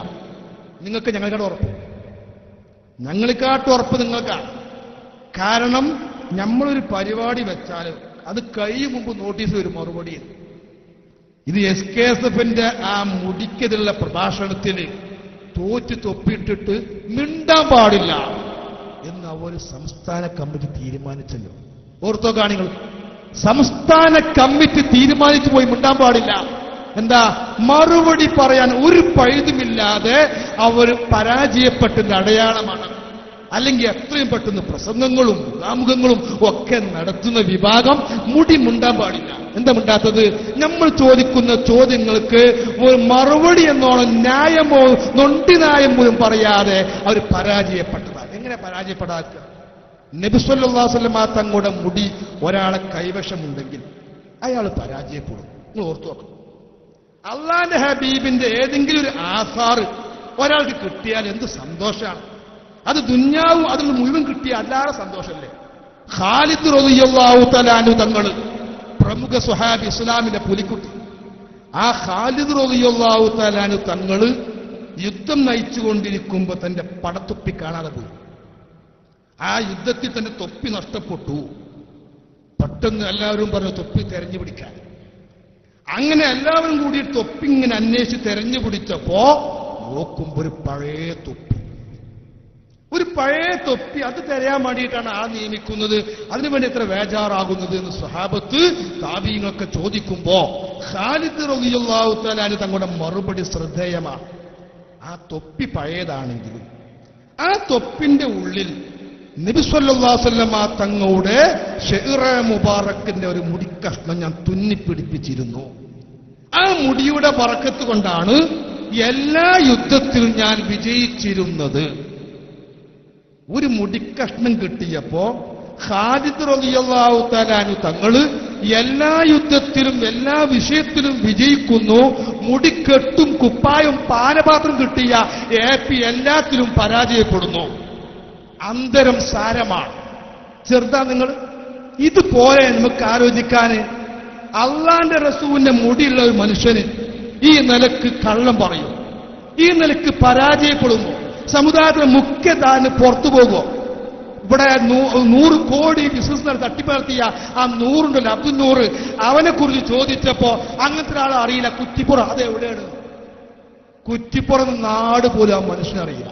നിങ്ങൾക്ക് ഞങ്ങൾക്കാട്ട് ഉറപ്പ്, ഞങ്ങൾക്കാട്ട് ഉറപ്പ് നിങ്ങൾക്കാണ്. കാരണം നമ്മളൊരു പരിപാടി വെച്ചാൽ അത് കഴിയും മുമ്പ് നോട്ടീസ് വരും മറുപടി. ഇത് SKSFന്റെ ആ മുടിക്കെതിരുള്ള പ്രഭാഷണത്തിൽ തോറ്റ് തൊപ്പിയിട്ടിട്ട് മിണ്ടാൻ പാടില്ല എന്ന് അവർ സംസ്ഥാന കമ്മിറ്റി തീരുമാനിച്ചല്ലോ. ഓർത്തോ കാണികൾ, സംസ്ഥാന കമ്മിറ്റി തീരുമാനിച്ചു പോയി മിണ്ടാൻ പാടില്ല. എന്താ? മറുപടി പറയാൻ ഒരു പഴുതുമില്ലാതെ അവർ പരാജയപ്പെട്ടതിന്റെ അടയാളമാണ്. അല്ലെങ്കിൽ എത്രയും പെട്ടെന്ന് പ്രസംഗങ്ങളും മുഖാമുഖങ്ങളും ഒക്കെ നടത്തുന്ന വിഭാഗം മുടി മുണ്ടാൻ പാടില്ല. എന്താ മുണ്ടാത്തത്? നമ്മൾ ചോദിക്കുന്ന ചോദ്യങ്ങൾക്ക് ഒരു മറുപടി എന്നോണം ന്യായമോ നൊണ്ടി ന്യായം പോലും പറയാതെ അവർ പരാജയപ്പെട്ടതാണ്. എങ്ങനെ പരാജയപ്പെടാക്കുക? നബി സല്ലല്ലാഹു അലൈഹി വസല്ലം തങ്ങളുടെ മുടി ഒരാളെ കൈവശമുണ്ടെങ്കിൽ അയാൾ പരാജയപ്പെടും. നിങ്ങൾ ഓർത്തു നോക്കണം. അള്ളാന്റെ ഹബീബിന്റെ ഏതെങ്കിലും ഒരു ആസാറ് ഒരാൾക്ക് കിട്ടിയാൽ എന്ത് സന്തോഷമാണ്. അത് ദുന്യാവും അതിൽ മുഴുവൻ കിട്ടിയ അല്ലാതെ സന്തോഷമല്ലേ? ഖാലിദ് റളിയല്ലാഹു തആല അൻഹു തങ്ങള്, പ്രമുഖ സ്വഹാബി, ഇസ്ലാമിന്റെ പുലിക്കുട്ടി. ആ ഖാലിദ് റളിയല്ലാഹു തആല അൻഹു തങ്ങള് യുദ്ധം നയിച്ചുകൊണ്ടിരിക്കുമ്പോ തന്റെ പടത്തൊപ്പി കാണാതെ പോയി. ആ യുദ്ധത്തിൽ തന്റെ തൊപ്പി നഷ്ടപ്പെട്ടു. പെട്ടെന്ന് എല്ലാവരും പറഞ്ഞു തൊപ്പി തെരഞ്ഞു പിടിക്കാൻ. അങ്ങനെ എല്ലാവരും കൂടി തൊപ്പി ഇങ്ങനെ അന്വേഷിച്ച് തെരഞ്ഞു പിടിച്ചപ്പോ നോക്കുമ്പോ ഒരു പഴയ തൊപ്പി, ഒരു പഴയ തൊപ്പി. അത് തരാൻ വേണ്ടിയിട്ടാണ് ആ നിയമിക്കുന്നത്, അതിനുവേണ്ടി എത്ര വേജാറാകുന്നത് എന്ന് സ്വഹാബത്ത് താബീങ്ങളൊക്കെ ചോദിക്കുമ്പോ ഖാലിദ് റളിയല്ലാഹു തആല അൻഹു തങ്ങളുടെ മറുപടി ശ്രദ്ധേയമാണ്. ആ തൊപ്പി പഴയതാണെങ്കിലും ആ തൊപ്പിന്റെ ഉള്ളിൽ നബി സല്ലല്ലാഹു അലൈഹി വസല്ലം തങ്ങളുടെ ഷിഅ്റ മുബാറക്കിന്റെ ഒരു മുടിക്കഷ്ണം ഞാൻ തുന്നിപ്പിടിപ്പിച്ചിരുന്നു. ആ മുടിയുടെ ബറക്കത്ത് കൊണ്ടാണ് എല്ലാ യുദ്ധത്തിലും ഞാൻ വിജയിച്ചിരുന്നത്. ഒരു മുടിക്കഷ്ണം കിട്ടിയപ്പോ ഖാലിദ് റളിയല്ലാഹു തആല അൻഹു തങ്ങള് എല്ലാ യുദ്ധത്തിലും എല്ലാ വിഷയത്തിലും വിജയിക്കുന്നു. മുടിക്കെട്ടും കുപ്പായും പാനപാത്രം കിട്ടിയ AP എല്ലാത്തിലും പരാജയപ്പെടുന്നു. അന്തരം സാരമാണ്. ചെറുതാ നിങ്ങൾ? ഇതുപോലെ നമുക്ക് ആലോചിക്കാന് അള്ളാന്റെ റസൂലിന്റെ മുടിയുള്ള ഒരു മനുഷ്യന് ഈ നിലക്ക് കള്ളം പറയും, ഈ നിലക്ക് പരാജയപ്പെടുന്നു, സമുദായത്തിലെ മുഖ്യധാരന് പുറത്തു പോകുമോ? ഇവിടെ 100 കോടി ബിസിനസ് തട്ടിപ്പ് നടത്തിയ ആ 100 ഉണ്ടല്ലോ, അബ്ദുൽ നൂറ്, അവനെ കുറിച്ച് ചോദിച്ചപ്പോ അങ്ങനത്തെ ഒരാളെ അറിയില്ല. കുറ്റിപ്പുറം അതെവിടെയാണ്? കുറ്റിപ്പുറം നാട് പോലും ആ മനുഷ്യനറിയില്ല.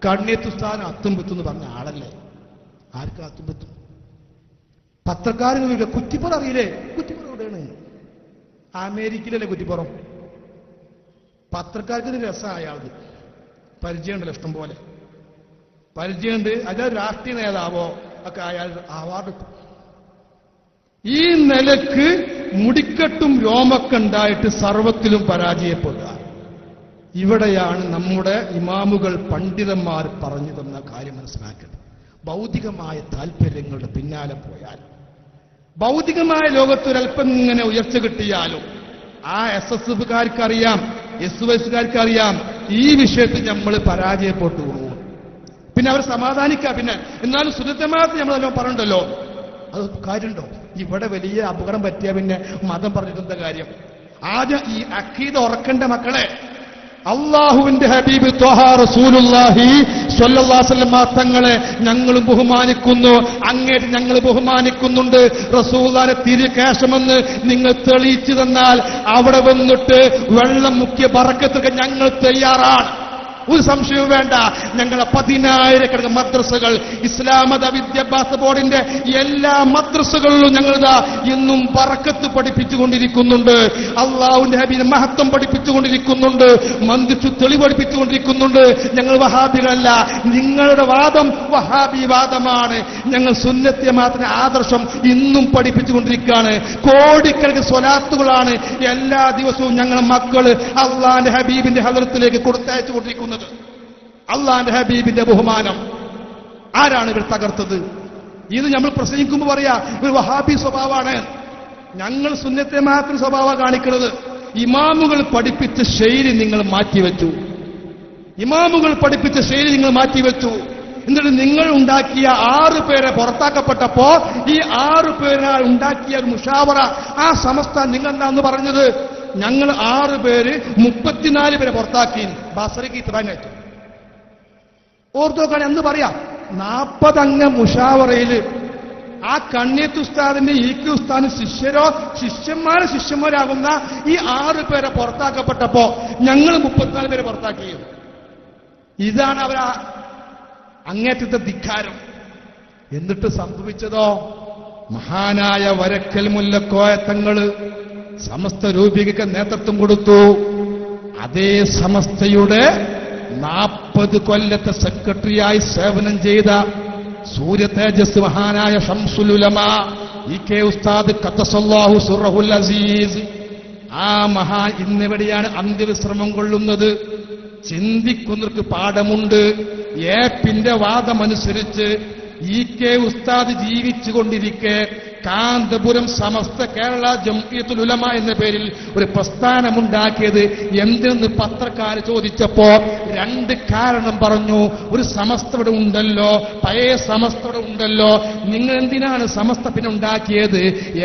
കണ്ണിയത്തുസ്ഥാനം അത്തുംപെത്തെന്ന് പറഞ്ഞ ആളല്ലേ? ആർക്കും അത്തുംപെത്തും? പത്രക്കാരൻ കുറ്റിപ്പുറം അറിയില്ലേ? കുറ്റിപ്പുറം എവിടെയാണ്? അമേരിക്കയിലല്ലേ കുറ്റിപ്പുറം? പത്രക്കാർക്ക് രസമായ അയാൾക്ക് പരിചയമുണ്ടല്ലോ, ഇഷ്ടം പോലെ പരിചയമുണ്ട്. അത് രാഷ്ട്രീയ നേതാവോ ഒക്കെ അയാൾ അവാർഡ് കിട്ടും. ഈ നിലക്ക് മുടിക്കെട്ടും രോമൊക്കെ ഉണ്ടായിട്ട് സർവത്തിലും പരാജയപ്പെടുക. ഇവിടെയാണ് നമ്മുടെ ഇമാമുകൾ പണ്ഡിതന്മാർ പറഞ്ഞു തന്ന കാര്യം മനസ്സിലാക്കേണ്ടത്. ഭൗതികമായ താല്പര്യങ്ങളുടെ പിന്നാലെ പോയാൽ, ഭൗതികമായ ലോകത്തൊരൽപ്പം ഇങ്ങനെ ഉയർച്ച കിട്ടിയാലും ആ SSFകാർക്കറിയാം, SYSകാർക്കറിയാം ഈ വിഷയത്തിൽ നമ്മൾ പരാജയപ്പെട്ടു പോകും. പിന്നെ അവർ സമാധാനിക്കാം. പിന്നെ എന്നാലും സുന്നത്തമാത്ത് നമ്മളെല്ലാം പറഞ്ഞിട്ടല്ലോ, അത് കാര്യമുണ്ടോ? ഇവിടെ വലിയ അപകടം പറ്റിയ പിന്നെ മതം പറഞ്ഞിട്ടെന്താ കാര്യം? ആദ്യം ഈ അഖീദ ഉറക്കണ്ട മക്കളെ. അള്ളാഹുവിന്റെ ഹബീബ് ത്വഹ റസൂലുള്ളാഹി സ്വല്ലല്ലാഹു അലൈഹി വസല്ലം തങ്ങളെ ഞങ്ങളും ബഹുമാനിക്കുന്നു, അങ്ങേറ്റ് ഞങ്ങൾ ബഹുമാനിക്കുന്നുണ്ട്. റസൂലുള്ളാഹിനെ തിരുകേശമെന്ന് നിങ്ങൾ തെളിയിച്ചു തന്നാൽ അവിടെ വന്നിട്ട് വെള്ളം മുക്കിയ ബറക്കത്തൊക്കെ ഞങ്ങൾ തയ്യാറാണ്. ഒരു സംശയവും വേണ്ട. ഞങ്ങളുടെ 10,000 മദ്രസകൾ, ഇസ്ലാം മത വിദ്യാഭ്യാസ ബോർഡിന്റെ എല്ലാ മദ്രസകളിലും ഞങ്ങളിതാ ഇന്നും ബറക്കത്ത് പഠിപ്പിച്ചുകൊണ്ടിരിക്കുന്നുണ്ട്. അള്ളാഹുവിന്റെ ഹബീബിന്റെ മഹത്വം പഠിപ്പിച്ചുകൊണ്ടിരിക്കുന്നുണ്ട്. മന്ദിച്ചു തെളി പഠിപ്പിച്ചുകൊണ്ടിരിക്കുന്നുണ്ട്. ഞങ്ങൾ വഹാബികളല്ല. നിങ്ങളുടെ വാദം വഹാബി വാദമാണ്. ഞങ്ങൾ സുന്നത്ത് ജമാഅത്തിന്റെ ആദർശം ഇന്നും പഠിപ്പിച്ചുകൊണ്ടിരിക്കുകയാണ്. കോടിക്കണക്കിന് സ്വലാത്തുകളാണ് എല്ലാ ദിവസവും ഞങ്ങളുടെ മക്കള് അള്ളാഹിന്റെ ഹബീബിന്റെ ഹദറത്തിലേക്ക് കൊടുത്തയച്ചുകൊണ്ടിരിക്കുന്നത്. അള്ളാന്റെ ഹബീബിന്റെ ബഹുമാനം ആരാണ് ഇവർ തകർത്തത്? ഇത് നമ്മൾ പ്രസംഗിക്കുമ്പോൾ പറയാ ഒരു വഹാബി സ്വഭാവമാണ്. ഞങ്ങൾ സുന്നത്തെ മാത്രം സ്വഭാവം കാണിക്കുന്നത്. ഇമാമുകൾ പഠിപ്പിച്ച ശൈലി നിങ്ങൾ മാറ്റിവെച്ചു. ഇമാമുകൾ പഠിപ്പിച്ച ശൈലി നിങ്ങൾ മാറ്റിവെച്ചു. എന്നിട്ട് നിങ്ങൾ ഉണ്ടാക്കിയ 6 പേരെ പുറത്താക്കപ്പെട്ടപ്പോ ഈ 6 പേരെ ഉണ്ടാക്കിയ ഒരു മുഷാവറ, ആ സമസ്ത നിങ്ങൾ എന്താന്ന് പറഞ്ഞത്? ഞങ്ങൾ 6 പേര് 34 പേരെ പുറത്താക്കി. ബസറയ്ക്ക് ഇത്രയും കയറ്റു. ഓർത്തോക്കാണ് എന്ന് പറയാം. 40 അംഗ മുഷാവറയില് ആ കണ്ണിയത്ത് ഉസ്താദിന്റെ EQ ഉസ്താദിന് ശിഷ്യന്മാരാകുന്ന ഈ 6 പേരെ പുറത്താക്കപ്പെട്ടപ്പോ ഞങ്ങൾ 34 പേരെ പുറത്താക്കിയത്. ഇതാണ് അവരാ അങ്ങേറ്റത്തെ ധിക്കാരം. എന്നിട്ട് സംഭവിച്ചതോ, മഹാനായ വരക്കൽ മുല്ലക്കോയ തങ്ങള് സമസ്ത രൂപീകരിക്കാൻ നേതൃത്വം കൊടുത്തു. അതേ സമസ്തയുടെ 40 കൊല്ലത്തെ സെക്രട്ടറിയായി സേവനം ചെയ്ത സൂര്യ തേജസ് മഹാനായ ഷംസുൽ ഉലമ EK ഉസ്താദ് ഖദ്ദസല്ലാഹു സിർറഹുൽ അസീസ്, ആ മഹാൻ ഇന്നിവിടെയാണ് അന്ത്യവിശ്രമം കൊള്ളുന്നത്. ചിന്തിക്കുന്നവർക്ക് പാഠമുണ്ട്. ഏപ്പിന്റെ വാദമനുസരിച്ച് EK ഉസ്താദ് ജീവിച്ചുകൊണ്ടിരിക്കെ കാന്തപുരം സമസ്ത കേരള ജംഇയ്യത്തുൽ ഉലമ എന്ന പേരിൽ ഒരു പ്രസ്ഥാനമുണ്ടാക്കിയത് എന്തെന്ന് പത്രക്കാർ ചോദിച്ചപ്പോ 2 കാരണം പറഞ്ഞു. ഒരു സമസ്ത ഇവിടെ ഉണ്ടല്ലോ, പഴയ സമസ്ത ഇവിടെ ഉണ്ടല്ലോ, നിങ്ങൾ എന്തിനാണ് സമസ്ത പിന്നെ ഉണ്ടാക്കിയത്?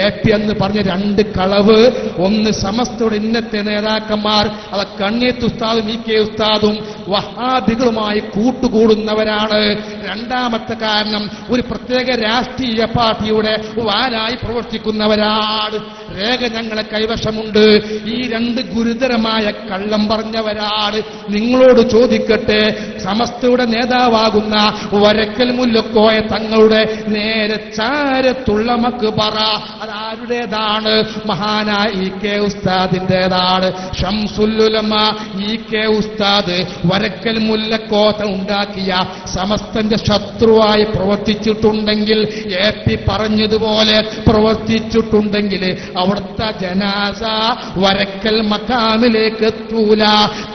AP എന്ന് പറഞ്ഞ 2 കളവ്. ഒന്ന്, സമസ്തയുടെ ഇന്നത്തെ നേതാക്കന്മാർ അത് കണ്ണിയത്ത് ഉസ്താദും EK ഉസ്താദും വഹാബികളുമായി കൂട്ടുകൂടുന്നവരാണ്. രണ്ടാമത്തെ കാരണം, ഒരു പ്രത്യേക രാഷ്ട്രീയ പാർട്ടിയുടെ വാലായി പ്രവർത്തിക്കുന്നവരാണ്. രേഖ ഞങ്ങളെ കൈവശമുണ്ട്. ഈ 2 ഗുരുതരമായ കള്ളം പറഞ്ഞവരാണ്. നിങ്ങളോട് ചോദിക്കട്ടെ, സമസ്തയുടെ നേതാവാകുന്ന വരക്കൽ മുല്ലക്കോയ തങ്ങളുടെ നേരെ ചാരത്തുള്ള മക്ബറ അതാരുടേതാണ്? മഹാനായ EK ഉസ്താദിന്റേതാണ്. ഷംസുൽ ഉലമ EK ഉസ്താദ് വരക്കൽ മുല്ലക്കോയ ഉണ്ടാക്കിയ സമസ്തന്റെ ശത്രുവായി പ്രവർത്തിച്ചിട്ടുണ്ടെങ്കിൽ, AP പറഞ്ഞതുപോലെ പ്രവർത്തിച്ചിട്ടുണ്ടെങ്കിൽ അവിടുത്തെ ജനാസ വരക്കൽ മക്കാമിലേക്ക് എത്തൂല.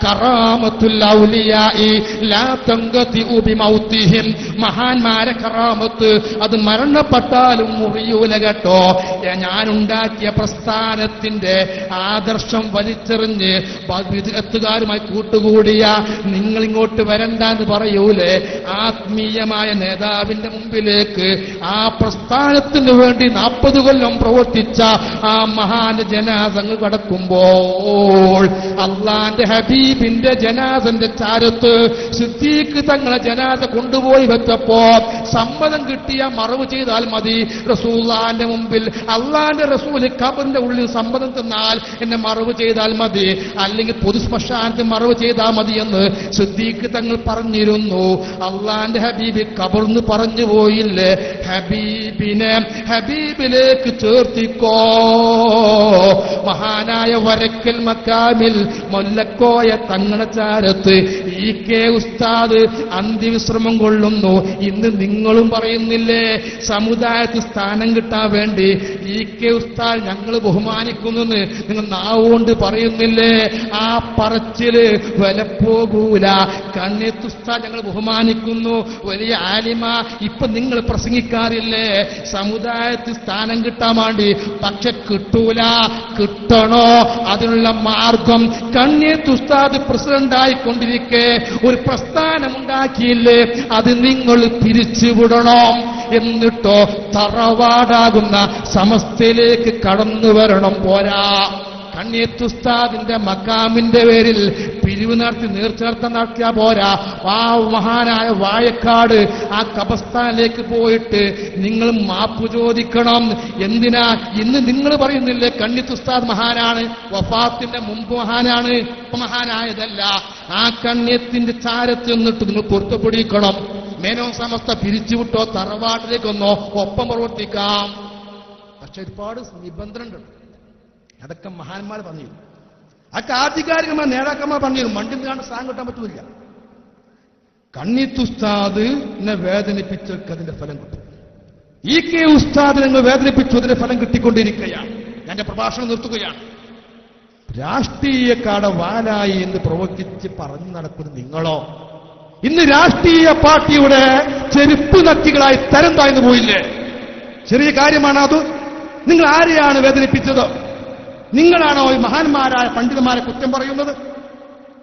കറാമത്തുൽ ഔലിയാഇ ലാ തൻഖതിഉ ബിമൗതിഹിം, മഹാന്മാരെ കറാമത്ത് അത് മരണപ്പെട്ടാലും മുറിയൂല കേട്ടോ. ഞാനുണ്ടാക്കിയ പ്രസ്ഥാനത്തിന്റെ ആദർശം വലിച്ചെറിഞ്ഞ് വിദഅത്തുകാരുമായി കൂട്ടുകൂടിയ നിങ്ങൾ ഇങ്ങോട്ട് വരണ്ടെന്ന് പറയൂലേ? ആത്മീയമായ നേതാവിന്റെ മുമ്പിലേക്ക് ആ പ്രസ്ഥാനത്തിന് വേണ്ടി 40 കൊല്ലം പ്രവർത്തിച്ച ആ മഹാന്റെ ജനാസങ്ങൾ കടക്കുമ്പോൾ അള്ളാന്റെ ഹബീബിന്റെ ജനാസന്റെ ചാരത്ത് സിദ്ദീഖ് തങ്ങളെ ജനാസ കൊണ്ടുപോയി വെച്ചപ്പോ സമ്മതം കിട്ടിയ മറവ് ചെയ്താൽ മതി, റസൂലുള്ളാഹിന്റെ മുമ്പിൽ അള്ളാന്റെ റസൂല് ഖബറിന്റെ ഉള്ളിൽ സമ്മതം തന്നാൽ എന്നെ മറവ് ചെയ്താൽ മതി, അല്ലെങ്കിൽ പൊതുശ്മശാനത്തിൽ മറവ് ചെയ്താൽ മതി എന്ന് സിദ്ദീഖ് തങ്ങൾ പറഞ്ഞിരുന്നു. അള്ളാന്റെ ഹബീബ് ഖബറിന്ന് പറഞ്ഞു പോയില്ലേ, ഹബീബിനെ ഹബീബിലേക്ക് ചേർത്തിക്കോ. മഹാനായ വരക്കൽ മക്കാമിൽ മൊല്ലക്കോയ തങ്ങളെ ചാരത്ത് EK ഉസ്താദ് അന്ത്യവിശ്രമം കൊള്ളുന്നു. ഇന്ന് നിങ്ങളും പറയുന്നില്ലേ സമുദായത്തിൽ സ്ഥാനം കിട്ടാൻ വേണ്ടി EK ഉസ്താദ് ഞങ്ങൾ ബഹുമാനിക്കുന്നെന്ന് നിങ്ങൾ നാവുകൊണ്ട് പറയുന്നില്ലേ? ആ പറച്ചില് വിലപ്പോകൂല. കണ്ണേത്ത് ഉസ്താദ് ഞങ്ങൾ ബഹുമാനിക്കുന്നു, വലിയ ആലിമ, ഇപ്പൊ നിങ്ങൾ പ്രസംഗിക്കാറില്ലേ സമുദായത്തിൽ സ്ഥാനം കിട്ടാൻ വേണ്ടി? പക്ഷെ കിട്ടൂല. കിട്ടണോ? അതിനുള്ള മാർഗം കണ്ണേത്ത് ഉസ്താദ് പ്രസിഡന്റായിക്കൊണ്ടിരിക്കെ ഒരു പ്രസ്ഥാനമുണ്ടാക്കിയില്ലേ, അത് നിങ്ങൾ പിരിച്ചുവിടണം. എന്നിട്ടോ തറവാടാകുന്ന സമസ്തയിലേക്ക് കടന്നു വരണം. പോരാ, കണ്ണിയത്തുസ്താദിന്റെ മക്കാമിന്റെ പേരിൽ പിരിവ് നടത്തി നേർച്ചേർത്ത നടത്തിയാ പോരാ. ആ മഹാനായ വാഴക്കാട് ആ കബസ്ഥാനിലേക്ക് പോയിട്ട് നിങ്ങൾ മാപ്പ് ചോദിക്കണം. എന്തിനാ? ഇന്ന് നിങ്ങൾ പറയുന്നില്ലേ കണ്ണിയത്തുസ്താദ് മഹാനാണ്, വഫാത്തിന്റെ മുമ്പ് മഹാനാണ്, മഹാനായതല്ല. ആ കണ്ണിയത്തിന്റെ ചാരത്ത് നിന്നിട്ട് നിങ്ങൾ പൊരുത്തപ്പെടിക്കണം. മേനോ സമസ്ത പിരിച്ചുവിട്ടോ തറവാട്ടിലേക്കൊന്നോ ഒപ്പം പ്രവർത്തിക്കാം. പക്ഷെ ഒരുപാട് നിബന്ധനയുണ്ട്. അതൊക്കെ മഹാന്മാർ പറഞ്ഞിരുന്നു, അതൊക്കെ ആധികാരികമായ നേതാക്കന്മാർ പറഞ്ഞിരുന്നു. മണ്ടിന്താണ് സാധനം കിട്ടാൻ പറ്റൂല. കണ്ണീത്തുസ്താദിനെ വേദനിപ്പിച്ചൊക്കെ അതിന്റെ ഫലം കിട്ടും. EK ഉസ്താദിനെ നിങ്ങൾ വേദനിപ്പിച്ചു, അതിന്റെ ഫലം കിട്ടിക്കൊണ്ടിരിക്കുകയാണ്. ഞാൻ എന്റെ പ്രഭാഷണം നിർത്തുകയാണ്. രാഷ്ട്രീയക്കാടെ വാലായി എന്ന് പ്രവർത്തിച്ച് പറഞ്ഞു നടക്കുന്ന നിങ്ങളോ ഇന്ന് രാഷ്ട്രീയ പാർട്ടിയുടെ ചെരുപ്പ് നക്കികളായി തരം താഴ്ന്നു പോയില്ലേ? ചെറിയ കാര്യമാണ് അത്. നിങ്ങൾ ആരെയാണ് വേദനിപ്പിച്ചത്? നിങ്ങളാണോ ഈ മഹാന്മാരായ പണ്ഡിതന്മാരെ കുറ്റം പറയുന്നത്?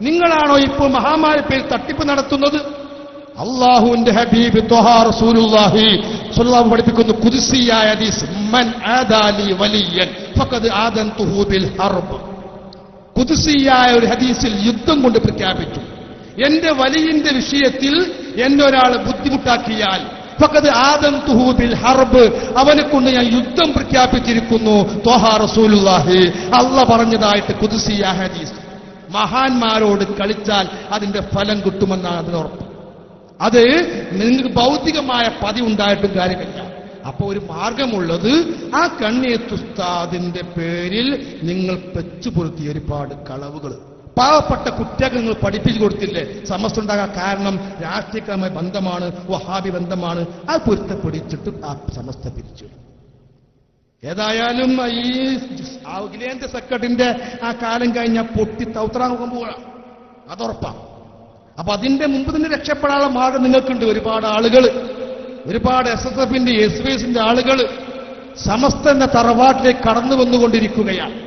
നിങ്ങളാണോ ഇപ്പോൾ മഹാന്മാരെ പേര് തട്ടിപ്പ് നടത്തുന്നത്? അള്ളാഹുവിന്റെ ഹബീബ് ത്വഹാ റസൂലുള്ളാഹി സ്വല്ലല്ലാഹു പഠിപ്പിക്കുന്നു ഖുദ്സിയായ ഹദീസ്, മൻ ആദാലി വലിയൻ ഫഖദ് ആദൻതുഹു ബിൽ ഹർബ്. ഖുദ്സിയായ ഒരു ഹദീസിൽ യുദ്ധം കൊണ്ട് പ്രഖ്യാപിച്ചു, എന്റെ വലിയന്റെ വിഷയത്തിൽ എന്നെ ഒരാൾ ബുദ്ധിമുട്ടാക്കിയാൽ ഫഖദ് ആദൻതുഹു ബിൽ ഹർബ്, അവനെ കൊണ്ട് ഞാൻ യുദ്ധം പ്രഖ്യാപിച്ചിരിക്കുന്നു. ത്വഹാ റസൂലുള്ളാഹി, അള്ളാഹ് പറഞ്ഞതായിട്ട് ഖുദ്സിയ ഹദീസ്. മഹാന്മാരോട് കളിച്ചാൽ അതിന്റെ ഫലം കിട്ടുമെന്നാണ് അതിനുറപ്പ്. അത് നിങ്ങൾക്ക് ഭൗതികമായ പതി ഉണ്ടായിട്ടും കാര്യമില്ല. അപ്പൊ ഒരു മാർഗമുള്ളത് ആ കണ്ണിയത്തുസ്താദിന്റെ പേരിൽ നിങ്ങൾ വെച്ചുപുലർത്തിയ ഒരുപാട് കളവുകൾ, പാവപ്പെട്ട കുറ്റങ്ങൾ പഠിപ്പിച്ചു കൊടുത്തില്ലേ? സമസ്ത ഉണ്ടാകാൻ കാരണം രാഷ്ട്രീയമായ ബന്ധമാണ്, വഹാബി ബന്ധമാണ്. അത് പൊരുത്തപ്പെടിച്ചിട്ട് ആ സമസ്ത പിരിച്ചു. ഏതായാലും ഈ അഖിലേന്ത്യാ സെക്രട്ടറിന്റെ ആ കാലം കഴിഞ്ഞാൽ പൊട്ടി തൗത്രാമുഖം പോകാം, അതുറപ്പാണ്. അപ്പൊ അതിന്റെ മുമ്പ് തന്നെ രക്ഷപ്പെടാനുള്ള മാർഗം നിങ്ങൾക്കുണ്ട്. ഒരുപാട് ആളുകൾ, ഒരുപാട് SSFന്റെ SYSന്റെ ആളുകൾ സമസ്ത എന്ന തറവാട്ടിലേക്ക് കടന്നു വന്നുകൊണ്ടിരിക്കുകയാണ്.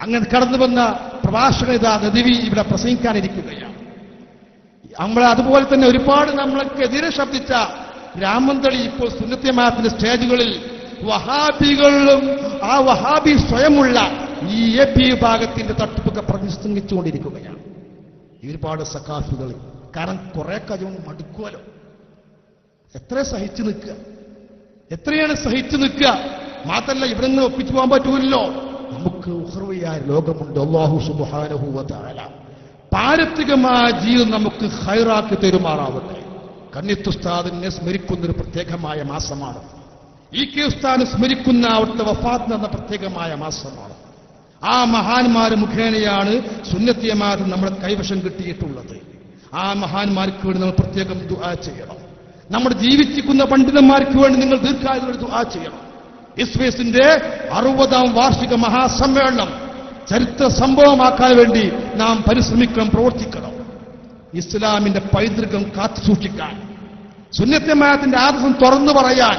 അങ്ങനെ കടന്നു വന്ന പ്രഭാഷകൻ ഇതാ നദിവി ഇവിടെ പ്രസംഗിക്കാനിരിക്കുകയാണ്. നമ്മൾ അതുപോലെ തന്നെ ഒരുപാട് നമ്മൾക്കെതിരെ ശബ്ദിച്ച രാമന്തളി ഇപ്പോൾ സുന്നത്ത് ജമാഅത്തിന്റെ സ്റ്റേജുകളിൽ വഹാബികളും ആ വഹാബി സ്വയമുള്ള ഈ AP വിഭാഗത്തിന്റെ തട്ടിപ്പൊക്കെ പ്രസംഗിച്ചുകൊണ്ടിരിക്കുകയാണ്. ഒരുപാട് സഖാഫികൾ. കാരണം കുറെ കാര്യം മടുക്കുമല്ലോ. എത്ര സഹിച്ചു നിൽക്കുക, എത്രയാണ് സഹിച്ചു നിൽക്കുക? മാത്രമല്ല ഇവിടെ നിന്ന് ഒപ്പിച്ചു പോകാൻ പറ്റൂല്ലോ. നമുക്ക് ഉഖ്റവിയായ ലോകമുണ്ട്. അല്ലാഹു സുബ്ഹാനഹു വ തആല പാരത്രികമായ ജീവിതം നമുക്ക് ഖൈറാക്കി തരുമാറാവട്ടെ. കണ്ണിയത്തുസ്താദിനെ സ്മരിക്കുന്ന ഒരു പ്രത്യേകമായ മാസമാണ്. EK ഉസ്താദിനെ സ്മരിക്കുന്ന അവിടുത്തെ വഫാത്ത് എന്ന പ്രത്യേകമായ മാസമാണ്. ആ മഹാന്മാർ മുഖേനയാണ് സുന്നത്ത് ജമാഅത്ത് നമ്മുടെ കൈവശം കിട്ടിയിട്ടുള്ളത്. ആ മഹാന്മാർക്ക് വേണ്ടി നമ്മൾ പ്രത്യേകം ദുആ ചെയ്യണം. നമ്മുടെ ജീവിച്ചിരിക്കുന്ന പണ്ഡിതന്മാർക്ക് വേണ്ടി നിങ്ങൾ ദീർഘായുസ്സോടെ ദുആ ചെയ്യണം. SYSന്റെ 60ാം വാർഷിക മഹാസമ്മേളനം ചരിത്ര സംഭവമാക്കാൻ വേണ്ടി നാം പരിശ്രമിക്കണം, പ്രവർത്തിക്കണം. ഇസ്ലാമിന്റെ പൈതൃകം കാത്തു സൂക്ഷിക്കാൻ, സുന്നത്ത് ജമാഅത്തിന്റെ ആദർശം തുറന്നു പറയാൻ,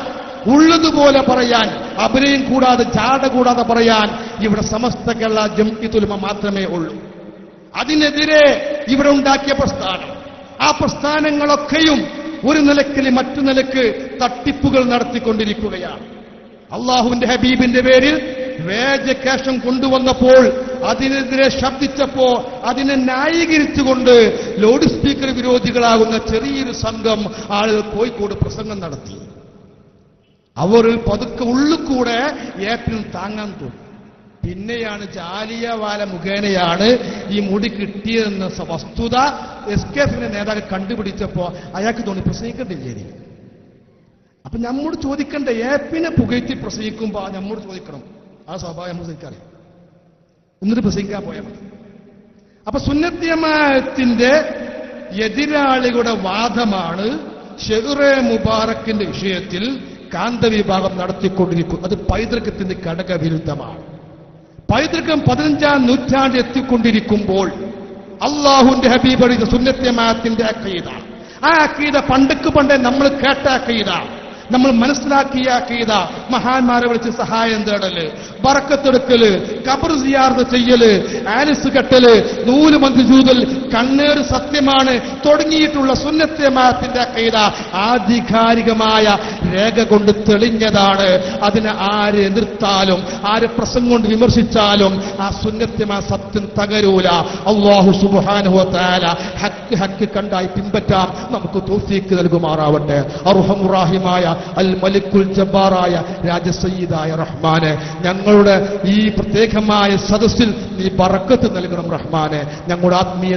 ഉള്ളതുപോലെ പറയാൻ, അഭിനയം കൂടാതെ ജാട കൂടാതെ പറയാൻ ഇവിടെ സമസ്ത കേരള ജംഇയ്യത്തുൽ ഉലമ മാത്രമേ ഉള്ളൂ. അതിനെതിരെ ഇവിടെ ഉണ്ടാക്കിയ പ്രസ്ഥാനം, ആ പ്രസ്ഥാനങ്ങളൊക്കെയും ഒരു നിലയ്ക്ക് മറ്റു നിലയ്ക്ക് തട്ടിപ്പുകൾ നടത്തിക്കൊണ്ടിരിക്കുകയാണ്. അള്ളാഹുവിന്റെ ഹബീബിന്റെ പേരിൽ വേജക്കേഷം കൊണ്ടുവന്നപ്പോൾ അതിനെതിരെ ശബ്ദിച്ചപ്പോ അതിനെ ന്യായീകരിച്ചുകൊണ്ട് ലൗഡ് സ്പീക്കർ വിരോധികളാകുന്ന ചെറിയൊരു സംഘം ആളുകൾ കോഴിക്കോട് പ്രസംഗം നടത്തി. അവർ പതുക്കെ ഉള്ളിക്കൂടെ ഏപ്പിനും താങ്ങാൻ തോന്നി. പിന്നെയാണ് ജാലിയവാല മുഖേനയാണ് ഈ മുടി കിട്ടിയതെന്ന വസ്തുത എസ്കെഎഫിന്റെ നേതാക്കൾ കണ്ടുപിടിച്ചപ്പോ അയാൾക്ക് തോന്നി പ്രസംഗിക്കണ്ടില്ലേ. അപ്പൊ നമ്മോട് ചോദിക്കണ്ട, ഏപ്പിനെ പുകഴ്ത്തി പ്രസംഗിക്കുമ്പോ നമ്മോട് ചോദിക്കണം. ആ സ്വഭാവം നമ്മൾ ശരിക്കറിയാം. എന്നിട്ട് പ്രസംഗിക്കാൻ പോയാൽ മതി. അപ്പൊ സുന്നത്ത് ജമാഅത്തിന്റെ എതിരാളികളുടെ വാദമാണ് ഷെഹ്റെ മുബാറക്കിന്റെ വിഷയത്തിൽ കാന്തവിഭാഗം നടത്തിക്കൊണ്ടിരിക്കും. അത് പൈതൃകത്തിന്റെ ഘടകവിരുദ്ധമാണ്. പൈതൃകം 15-ാം നൂറ്റാണ്ട് എത്തിക്കൊണ്ടിരിക്കുമ്പോൾ അള്ളാഹുവിന്റെ ഹബീബ് സുന്നത്ത് ജമാഅത്തിന്റെ അഖീദ, ആ അഖീദ പണ്ടേ നമ്മൾ കേട്ട അഖീദ, നമ്മൾ മനസ്സിലാക്കിയ അഖീദ, മഹാന്മാരെ വിളിച്ച് സഹായം തേടല്, ബറക്കത്തെടുക്കല്, ഖബർ സിയാറത്ത് ചെയ്യല്, ആലിസ് കെട്ടല്, നൂല് മന്തി ചൂതൽ, കണ്ണേറ് സത്യമാണ് തുടങ്ങിയിട്ടുള്ള സുന്നത്ത് ജമാഅത്തിന്റെ അഖീദ ആധികാരികമായ രേഖ കൊണ്ട് തെളിഞ്ഞതാണ്. അതിനെ ആര് എതിർത്താലും ആര് പ്രസംഗം കൊണ്ട് വിമർശിച്ചാലും ആ സുന്നത്ത് ജമാഅത്ത് സത്യം തകരൂല. അല്ലാഹു സുബ്ഹാനഹു വ തആല ഹക്ക് കണ്ടായി പിൻപറ്റാം നമുക്ക് തൗഫീഖ് നൽകുമാറാവട്ടെ. അർഹമുർ റഹീമായ അൽ മലിക്കുൽ ജബ്ബാറായ രാജസയ്യിദായ റഹ്മാനെ, ഞങ്ങളുടെ ഈ പ്രത്യേകമായ സദസ്സിൽ നീ ബറക്കത്ത് നൽകണം റഹ്മാനെ. ഞങ്ങളുടെ ആത്മീയ